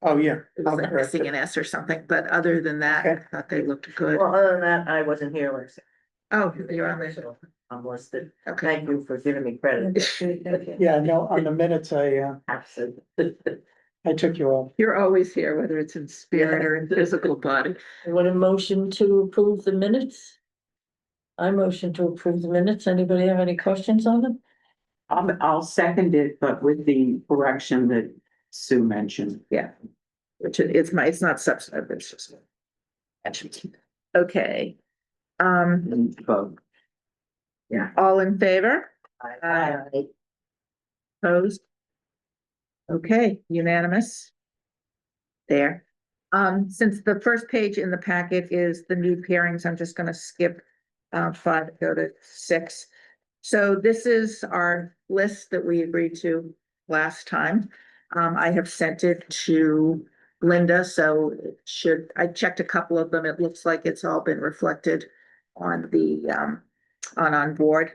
Oh, yeah. It was like missing an S or something, but other than that, I Okay. thought they looked good. Well, other than that, I wasn't here, like I said. Oh, you're on there. So I'm listed. Okay. Thank you for giving me credit. Yeah, no, on the minutes, Absolutely. I took you all. You're always here, whether it's in spirit or in physical body. You want a motion to approve the minutes? I motion to approve the minutes. Anybody have any questions on them? I'll second it, but with the correction that Sue mentioned. Which it's not substantive, it's just. Okay. Vote. All in favor? Right. Opposed? Okay, unanimous. There. Since the first page in the packet is the new pairings, I'm just gonna skip 5, go to 6. So this is our list that we agreed to last time. I have sent it to Linda, so I checked a couple of them. It looks like it's all been reflected on the, on board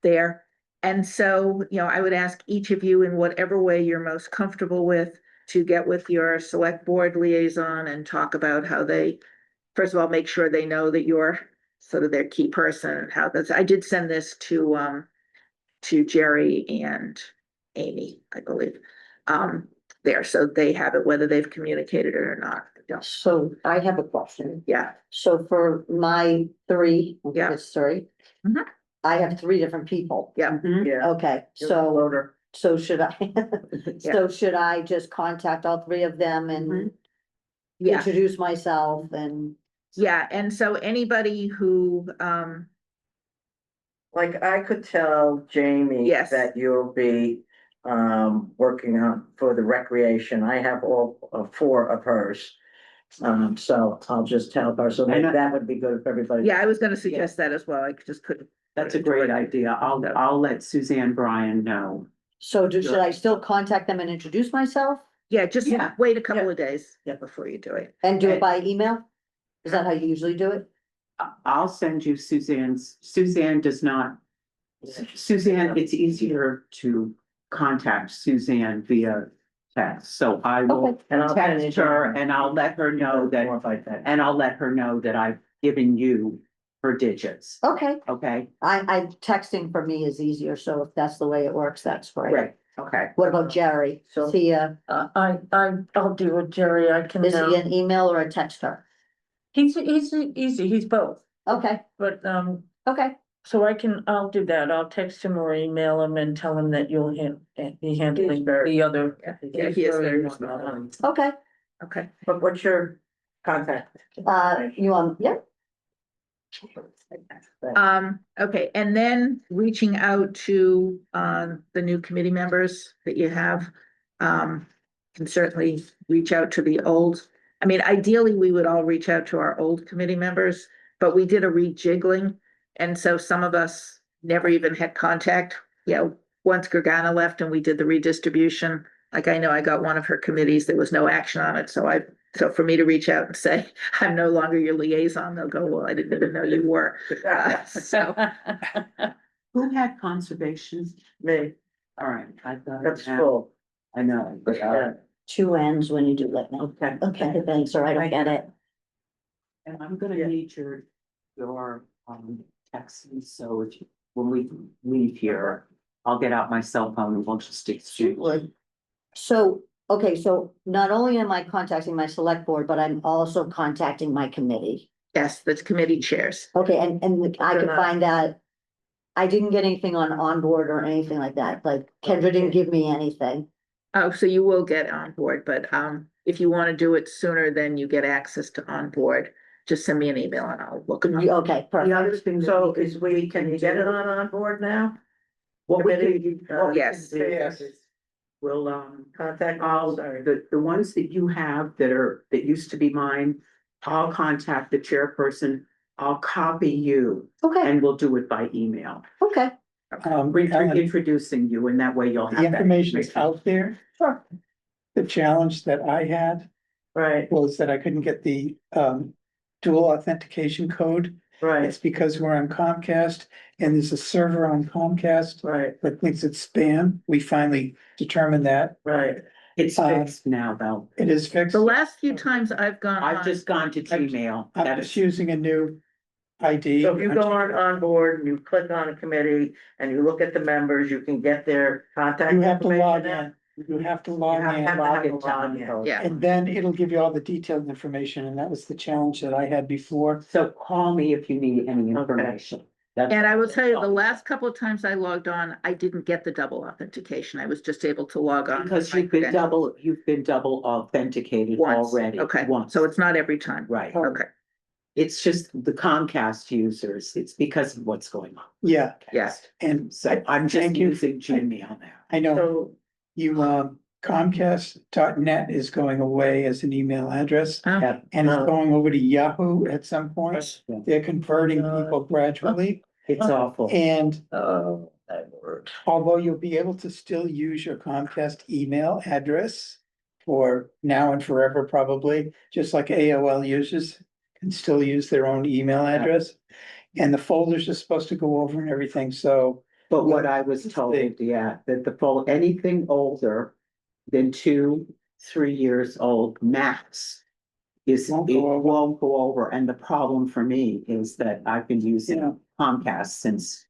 there. And so, I would ask each of you in whatever way you're most comfortable with to get with your select board liaison and talk about how they, first of all, make sure they know that you're sort of their key person and how that's, I did send this to Jerry and Amy, I believe, there, so they have it, whether they've communicated it or not. I don't. So I have a question. Yeah, So for my 3, Yeah. it's 3. Mhm. I have three different people. Yeah, Yeah. Okay, You're the so, loader. so should I, so should I just contact all three of them and yeah, introduce myself and, yeah. And so anybody who, Like, I could tell Jamie Yes. that you'll be working on for the recreation. I have all four of hers. So I'll just tell her, so And I- that would be good if everybody. yeah, I was gonna suggest that as well. I just couldn't. That's a great idea. I'll let Suzanne Bryan know. so should I still contact them and introduce myself Yeah, just Yeah. wait a couple of days before you do it. and do it by email? Is that how you usually do it? I'll send you Suzanne does not, Suzanne, it's easier to contact Suzanne via text, so I will Okay. And I'll send text it to her and I'll let her know that, and I'll let her know that I've given you her digits, Okay, okay? I texting for me is easier, so if that's the way it works, that's great. Okay. What about Jerry? So- Is he I'll do it, Jerry, I can, is he an email or a texter? he's easy, he's both, Okay, but, okay, so I'll do that, I'll text him or email him and tell him that you'll be handling the other. Yeah, he is very responsive. okay, Okay. But what's your contact? you want, yeah, Okay, and then reaching out to, the new committee members that you have. Can certainly reach out to the old, I mean, ideally, we would all reach out to our old committee members, but we did a rejiggling. And so some of us never even had contact, once Gergana left and we did the redistribution. Like I know I got one of her committees, there was no action on it, so for me to reach out and say, I'm no longer your liaison, they'll go, well, I didn't even know you were. So, Who had conservation? Me, All right, I thought. that's full. I know, but, Yeah. two ends when you do that now. okay. Okay, thanks, or I don't get it. And I'm gonna Yeah. need your texts, so when we leave here, I'll get out my cell phone and we'll just exchange. Would. So, okay, so not only am I contacting my select board, but I'm also contacting my committee. yes, that's committee chairs. Okay, and I They're can not- find that. I didn't get anything on board or anything like that, like Kendra didn't give me anything. Oh, so you will get on board, but if you want to do it sooner, then you get access to on board. Just send me an email and I'll look it up. Okay, The other perfect. thing. So can you get it on board now? What we Committee, can, Yes. Yes. We'll, Contact. sorry, the ones that you have that used to be mine, I'll contact the chairperson. I'll copy you Okay, and we'll do it by email. okay, Ellen, Introducing you and that way you'll have the that. information is out there. sure. The challenge that I had Right, was that I couldn't get the dual authentication code. right, It's because we're on Comcast and there's a server on Comcast right, that thinks it's spam. We finally determined that. right. It's fixed now, though. It is fixed. The last few times I've gone I've on, just gone to Gmail. I'm That's just using a new ID. So if you go on board and you click on a committee and you look at the members, you can get their contact. You have to log information in. You have to You log have to in. have log a in to login. yeah. And then it'll give you all the detailed information, and that was the challenge that I had before. So call me if you need any information. That's- And I will tell you, the last couple of times I logged on, I didn't get the double authentication. I was just able to log on. Because with my credentials you've been double authenticated once. already. Okay, Once. so it's not every time. Right. Okay, It's just the Comcast users. It's because of what's going on. Yeah, yes. and So I'm just Thank you. using Gmail now. I know So, you, Comcast.net is going away as an email address. Oh, And it's Oh. going over to Yahoo at some point. Yeah. They're converting people gradually. It's awful. And oh, that word. although you'll be able to still use your Comcast email address for now and forever, probably, just like AOL users can still use their own email address. And the folders are supposed to go over and everything, so But what I was told, yeah, that anything older than 2-3 years old max it Won't go over. won't go over. And the problem for me is that I've been Yeah. using Comcast since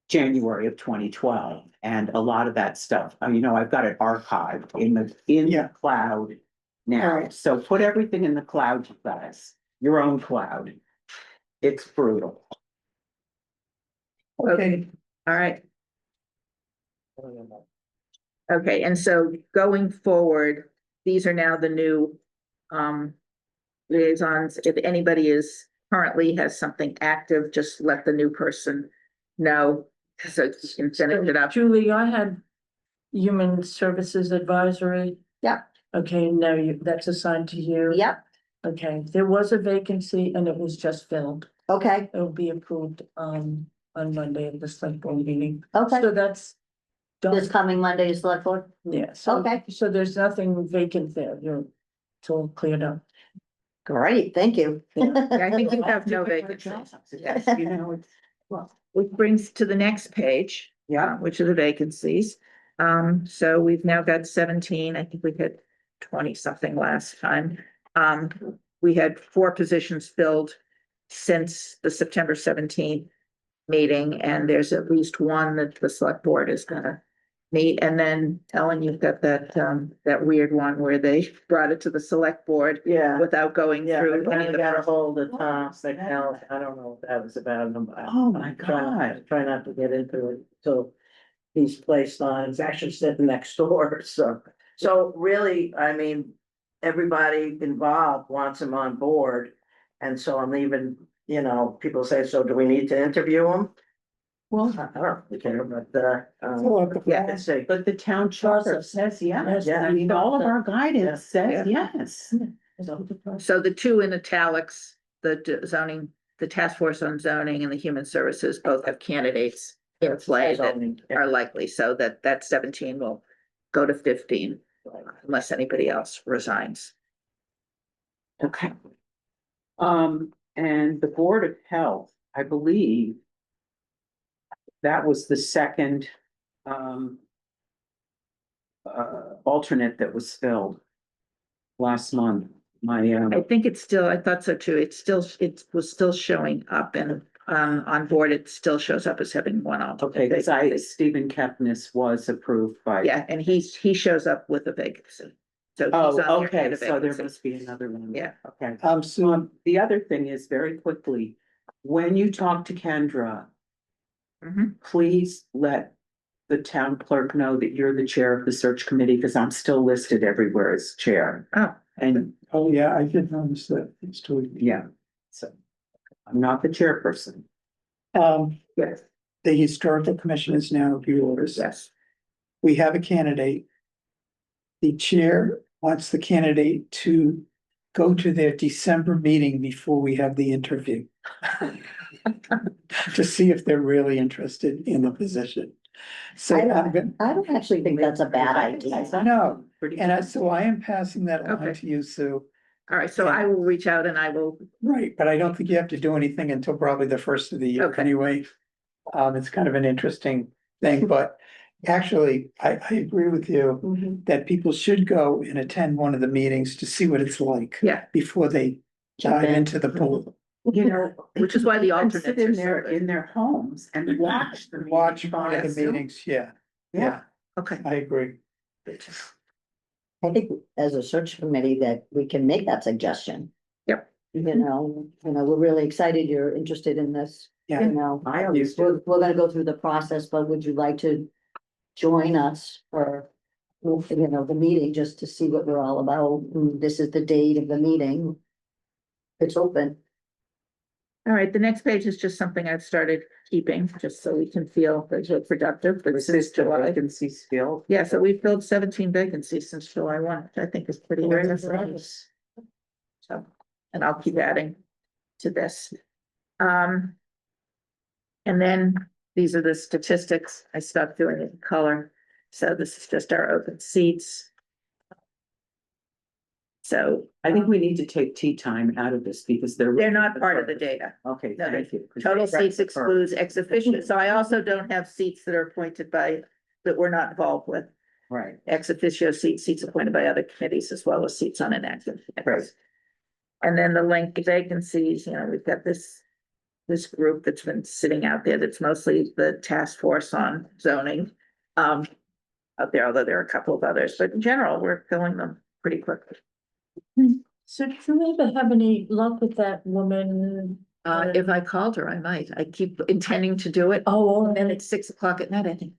January of 2012. And a lot of that stuff, I've got it archived in the Yeah. cloud All now. right. So put everything in the cloud, you guys, your own cloud. It's brutal. Okay, All right. Okay, and so going forward, these are now the new liaisons. If anybody is currently has something active, just let the new person know. So you can finish it up. Julie, I had Human Services Advisory. Yep. Okay, now that's assigned to you. Yep, Okay, there was a vacancy and it was just filled. okay, It will be approved on Monday at the select board meeting. okay. So that's This done. coming Monday is select board? Yeah, so, Okay. so there's nothing vacant there. It's all cleared up. Great, thank you. Yeah, I think you have no vacancies. Yes, you know, it's, well, Which brings to the next page, yeah, which are the vacancies. So we've now got 17. I think we had 20 something last time. We had 4 positions filled since the September 17th meeting, and there's at least one that the select board is gonna meet. And then Ellen, you've got that weird one where they brought it to the select board Yeah. without going Yeah, through but any when of I the. got a hold of like now, I don't know what that was about. Oh, my God. Try not to get into it until he's placed on, it's actually sitting next door, so really, I mean, everybody involved wants him on board. And so I'm even, people say, so do we need to interview him? well, I don't really care, but, fill out the Yeah, form. let's see. but the town charter says yes. Yeah. I mean, all of our guidance says Yeah. yes. So the 2 in italics, zoning, the task force on zoning and the human services both have candidates in play that are likely, so that 17 will go to 15 unless anybody else resigns. Okay. And the Board of Health, I believe. That was the second, alternate that was filled. Last month, I think it's still, I thought so too. It was still showing up, and on board, it still shows up as having one okay, alternate. because Stephen Kepnes was approved by. Yeah, and he shows up with a vacancy. So he's Oh, on your okay, head of so there vacancy. must be another one. Yeah. Okay. Sue, The other thing is, very quickly, when you talk to Kendra, Mhm. please let the town clerk know that you're the chair of the search committee, because I'm still listed everywhere as chair. Oh, And, oh, yeah, I did notice that. It's too. yeah, so I'm not the chairperson. yes, The historical commission is now yours. yes. We have a candidate. The chair wants the candidate to go to their December meeting before we have the interview. To see if they're really interested in the position. So I'm gonna, I don't actually think that's a bad idea. no, Pretty. so I am passing that on Okay. to you, Sue. All right, so I will reach out and I will, Right, but I don't think you have to do anything until probably the first of the year Okay. anyway. It's kind of an interesting thing, but actually, I agree with you Mhm. that people should go and attend one of the meetings to see what it's like. Yeah. Before they Jump dive in. into the pool. You know. Which is why the people can sit alternates in are so their, good. in their homes and watch the. Watch meeting one by of the Zoom. meetings, yeah, Yeah, okay. I agree. I think as a search committee that we can make that suggestion. Yep. We're really excited you're interested in this, Yeah. I always we're, do. we're gonna go through the process, but would you like to join us for, the meeting, just to see what we're all about? This is the date of the meeting. It's open. All right, the next page is just something I've started keeping, just so we can feel that we're productive, but Was since this the July. vacancy skill? Yeah, so we've filled 17 vacancies since July 1, which I think is pretty Very impressive. nice. So, and I'll keep adding to this. And then these are the statistics. I stopped doing it in color. So this is just our open seats. So I think we need to take tea time out of this because they're not part of the data. Okay, No, thank you. Total seats excludes ex officio. So I also don't have seats that are appointed by, that we're not involved with. Right, Ex officio seats appointed by other committees, as well as seats on inactive right. committees. And then the length of vacancies, we've got this group that's been sitting out there, that's mostly the task force on zoning. Out there, although there are a couple of others, but in general, we're filling them pretty quickly. So do you ever have any luck with that woman, If I called her, I might. I keep intending to do it. Oh, And then it's 6 o'clock at night, I think.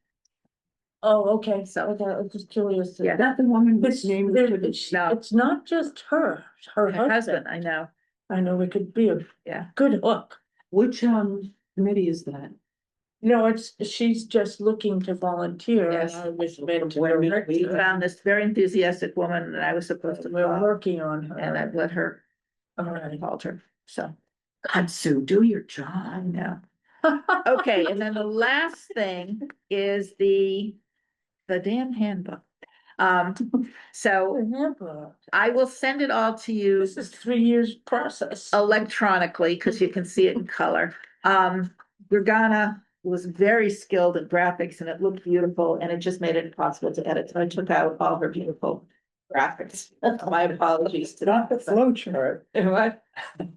okay, So- okay, I was just curious. Yeah. That the woman It's, whose name there- we couldn't- it's not just her Her husband. husband, I know. I know it could be a Yeah. good hook. Which committee is that? No, she's just looking to volunteer and Yes. I was meant to When we- direct I her. found this very enthusiastic woman that I was supposed to We're call, working on her. and I've let her, All I right. called her, so. God, Sue, do your I job. know. Okay, and then the last thing is the damn handbook. So Remember, I will send it all to you this is 3 years process. electronically, because you can see it in color. Gregana was very skilled at graphics and it looked beautiful and it just made it impossible to edit. So I took out all her beautiful graphics. My apologies to Not the that. flow chart. What?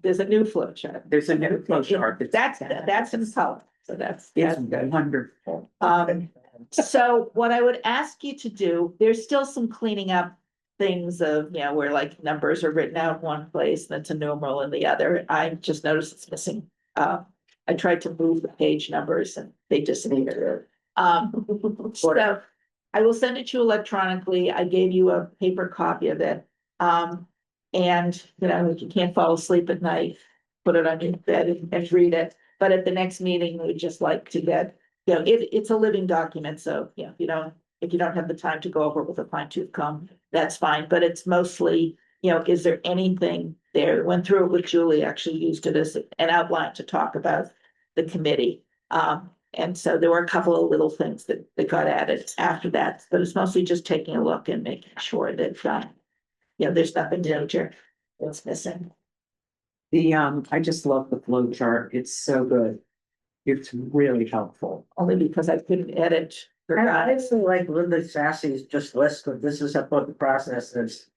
There's a new flow chart. There's a new flow chart. That's in color. So that's It's good. wonderful. So what I would ask you to do, there's still some cleaning up things of, you know, where like numbers are written out in one place and it's a numeral in the other. I just noticed it's missing. I tried to move the page numbers and they disappeared. So I will send it to you electronically. I gave you a paper copy of it. And, you know, if you can't fall asleep at night, put it on your bed and read it. But at the next meeting, we'd just like to get, you know, it's a living document, so, you know, if you don't have the time to go over it with a fine tooth comb, that's fine, but it's mostly, you know, is there anything there? Went through it with Julie, actually used it as an outline to talk about the committee. And so there were a couple of little things that got added after that, but it's mostly just taking a look and making sure that, you know, there's nothing major that's missing. I just love the flow chart. It's so good. It's really helpful. Only because I couldn't edit. her I guys. actually like Linda Sassy's just list of this is what the process is.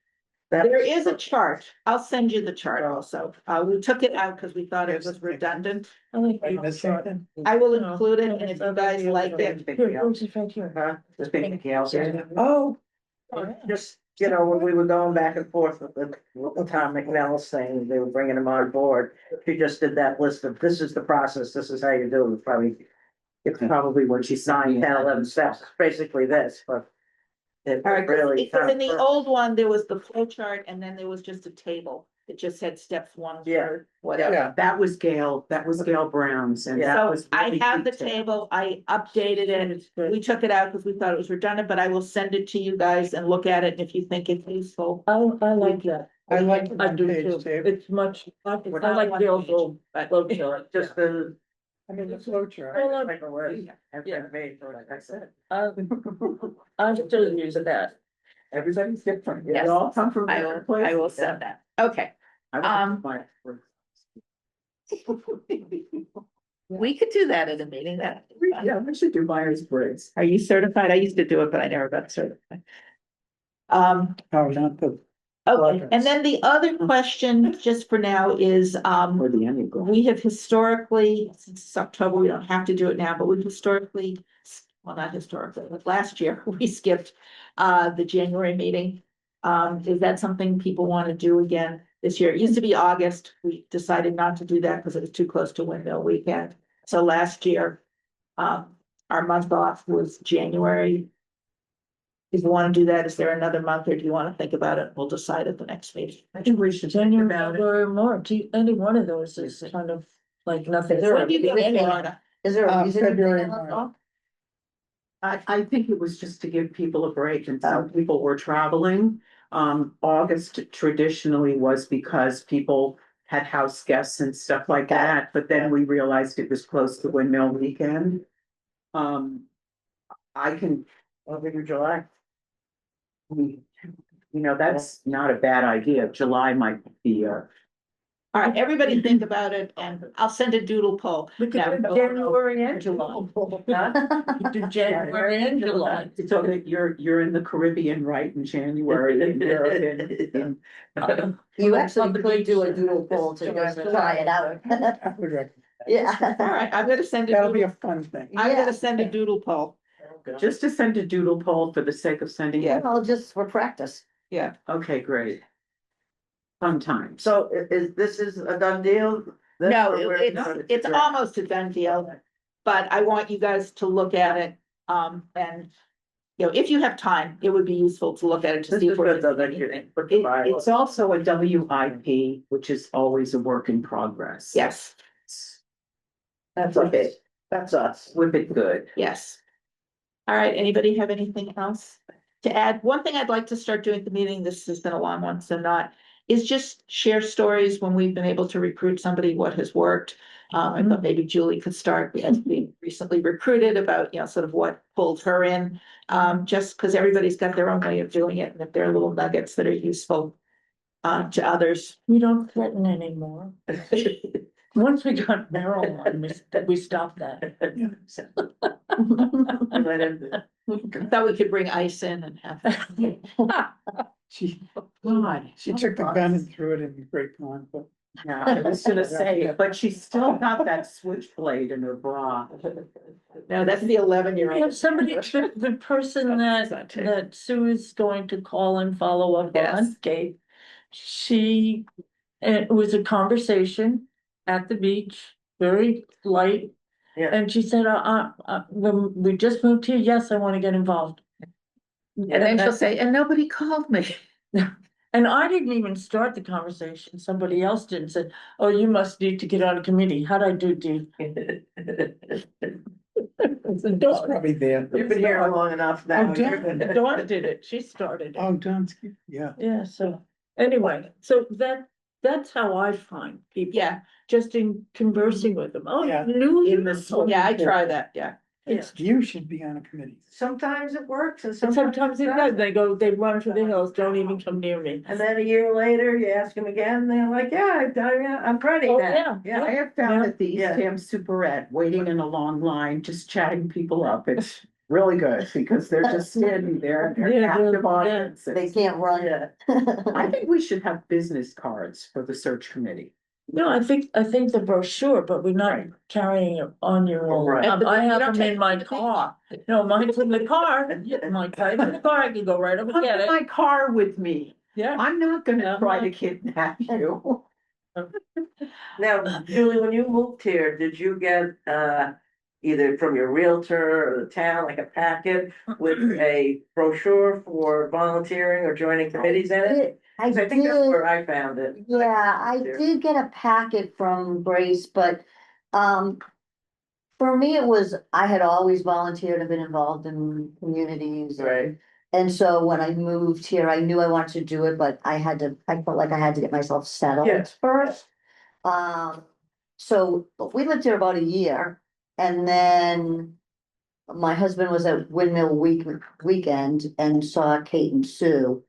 There is a chart. I'll send you the chart also. We took it out because we thought it was redundant. I like Are you the missing chart. it? I will include it, and if you guys like it, Here, where's the fact here? Huh? The big scales. Oh. Just, you know, when we were going back and forth with Tom McNell saying they were bringing him on board, she just did that list of, this is the process, this is how you do it, It's probably what she signed. 10, 11 steps, it's basically this, but. It all right, really. because in the old one, there was the flow chart and then there was just a table. It just had steps 1 Yeah. through whatever. Yeah. That was Gail Brown's and that So was. I really have the detailed. table, I updated it, we took it out because we thought it was redundant, but I will send it to you guys and look at it, and if you think it's useful. I like that. I like the I do one-page too. table. It's much, I It's like not the one old page, old but- flow chart. Just the. I mean, the flow chart. Well, Like a list. Yeah. Made for it, that's it. I'm still using that. Everybody's different. Yes. They all come from I different will places. send that. Okay, I would Um, find it. we could do that at a meeting. That. Yeah, we should do Myers-Briggs. Are you certified? I used to do it, but I never got certified. Oh, not the. Okay, and then the other question, just for now, is, Or the Enneagram. we have historically, since it's October, we don't have to do it now, but we've historically, well, not historically, but last year, we skipped the January meeting. Is that something people want to do again this year? It used to be August. We decided not to do that because it was too close to Windmill Weekend. So last year, our month off was January. If you want to do that, is there another month or do you want to think about it? We'll decide at the next meeting. I think we should think January, about it. February, March, any one of those is kind of like nothing. When do you go to Florida? Is there a reason? February, March. I think it was just to give people a break and some people were traveling. August traditionally was because people had house guests and stuff like that, but then we realized it was close to Windmill Weekend. I can, Over to July. that's not a bad idea. July might be, All right, everybody think about it and I'll send a doodle poll. We could do No. January and July. Huh? We could do January and July. so that you're in the Caribbean, right, in January. and you're in, You actually could do a doodle poll to just try it out. I would recommend. All Yeah. right, I'm gonna send a That'll be doodle, a fun thing. I'm gonna send a doodle poll. just to send a doodle poll for the sake of sending. Yeah. Well, just for practice. Yeah, Okay, great. Fun times. So this is a done deal? No, Or where- it's almost a done deal, but I want you guys to look at it, and. You know, if you have time, it would be useful to look at it to This see is if we're good though, missing that you anything. put the bylaws. It's also a WIP, which is always a work in progress. Yes, That's okay, that's us. Whip it good. yes. All right, anybody have anything else to add? One thing I'd like to start doing at the meeting, this has been a long one, so not, is just share stories when we've been able to recruit somebody, what has worked. I thought maybe Julie could start, as being recently recruited, about, you know, sort of what pulled her in. Just because everybody's got their own way of doing it, and if there are little nuggets that are useful to others. We don't threaten anymore. Once we got Merrill on, we stopped that. Let him do. Thought we could bring ice in and have. She, God, she took the gun and threw it in the great pond, but. yeah, I was gonna say, but she's still got that switchblade in her bra. No, that's the 11-year-old. Yeah, somebody, the person that Sue is going to call and follow up Yes. on, Kate. It was a conversation at the beach, very light. Yeah. And she said, when we just moved here, yes, I want to get involved. And then she'll say, and nobody called me. And I didn't even start the conversation. Somebody else did and said, oh, you must need to get on a committee. How'd I do, Dee? It's probably there. You've been here long enough now. Oh, Dawn did it. She started it. Oh, Don's, yeah. Yeah, so anyway, so that's how I find people. Yeah, Just in conversing with them. Oh, Yeah. you knew In you the were so yeah, I important. try that, yeah. It's- You should be on a committee. Sometimes it works and And sometimes it does. They go, they run for the hills, don't even come near me. And then a year later, you ask them again, they're like, yeah, I'm ready Oh, now. yeah. I have found that the East Yeah. Ham Superette, waiting in a long line, just chatting people up, it's really good, because they're just standing there and they're Yeah, active yeah. audiences. They can't run. Yeah. I think we should have business cards for the search committee. No, I think the brochure, but we're not carrying it on your own. Right. I You have don't them in take my it to the car. No, mine's in the car. My car's in the car. I can go right up and Come get in it. my car with me. Yeah. I'm not gonna Yeah. try to kidnap you. Now, Julie, when you moved here, did you get, either from your realtor or the town, like a packet with a brochure for volunteering or joining committees in it? I 'Cause I think that's did, where I found it. yeah, I did get a packet from Grace, but, for me, it was, I had always volunteered and been involved in communities. Right. And so when I moved here, I knew I wanted to do it, but I felt like I had to get myself settled Yes. first. So we lived here about a year, and then my husband was at Windmill Weekend and saw Kate and Sue.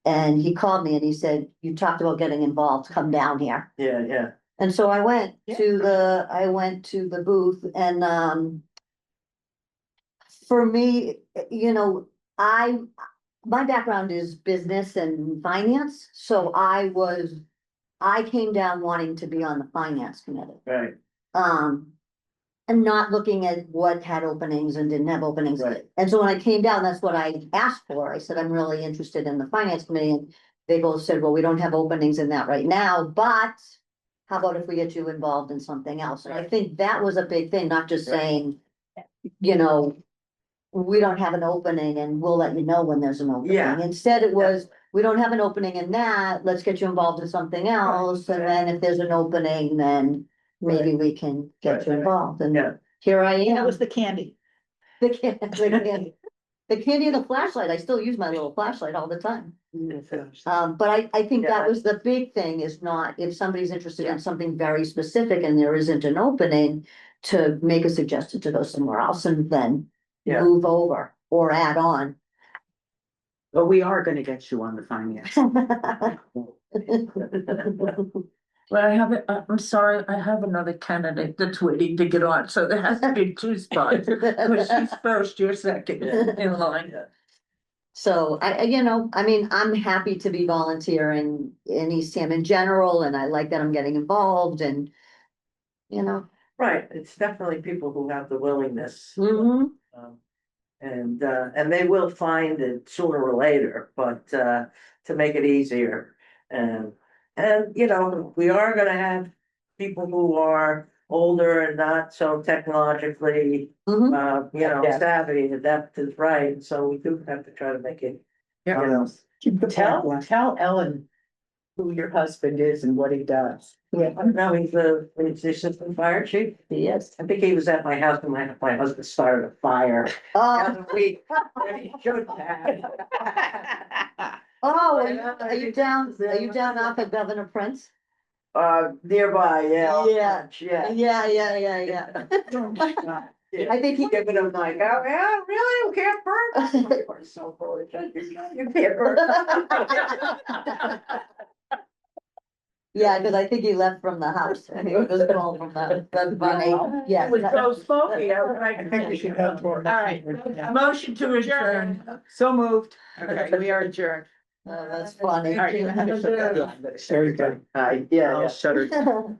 And he called me and he said, you talked about getting involved, come down here. Yeah, yeah. And so I went Yeah. to the booth and, for me, my background is business and finance, so I came down wanting to be on the finance committee. Right. And not looking at what had openings and didn't have openings. Right. And so when I came down, that's what I asked for. I said, I'm really interested in the finance committee, and they both said, well, we don't have openings in that right now, but how about if we get you involved in something else? And I think that was a big thing, not just Right. saying, we don't have an opening and we'll let you know when there's an opening. Yeah. Instead, it was, we don't have an opening in that, let's get you involved in something else, and then if there's an opening, then maybe we can get you Right. involved, and Yeah. here I And it am. was the candy. The candy, the candy and the flashlight, I still use my little flashlight all the time. But I think that Yeah. was the big thing, is not, if somebody's interested in something very specific and there isn't an opening, to make a suggestion to go somewhere else and then Yeah. move over or add on. But we are gonna get you on the finance. Well, I'm sorry, I have another candidate that's waiting to get on, so there has to be two spots. Because she's first, you're second in line. So I'm happy to be volunteering in East Ham in general, and I like that I'm getting involved and, Right, it's definitely people who have the willingness. mhm. And they will find it sooner or later, but, to make it easier. And, we are gonna have people who are older and not so technologically, Mhm. Yeah. savvy, adept is right, so we do have to try to make it, you know. Keep the black one. Tell Ellen who your husband is and what he does. No, he's the assistant fire chief. Yes. I think he was at my house when my husband started a fire. The Oh, other week. He should have. oh, are you down off of Governor Prince? Nearby, yeah. Yeah. Yeah. Yeah. I think he- Giving him like, oh, yeah, really, you can't burn? You're so full of shit. You can't burn. Yeah, because I think he left from the house and he was called from the bunny, yeah. It was so smoky, I was like. I think we should have more. All right, motion to adjourn. So moved. Okay, we are adjourned. Oh, that's funny. All right, you have to shut that off. Very good. Yeah. I'll shut her.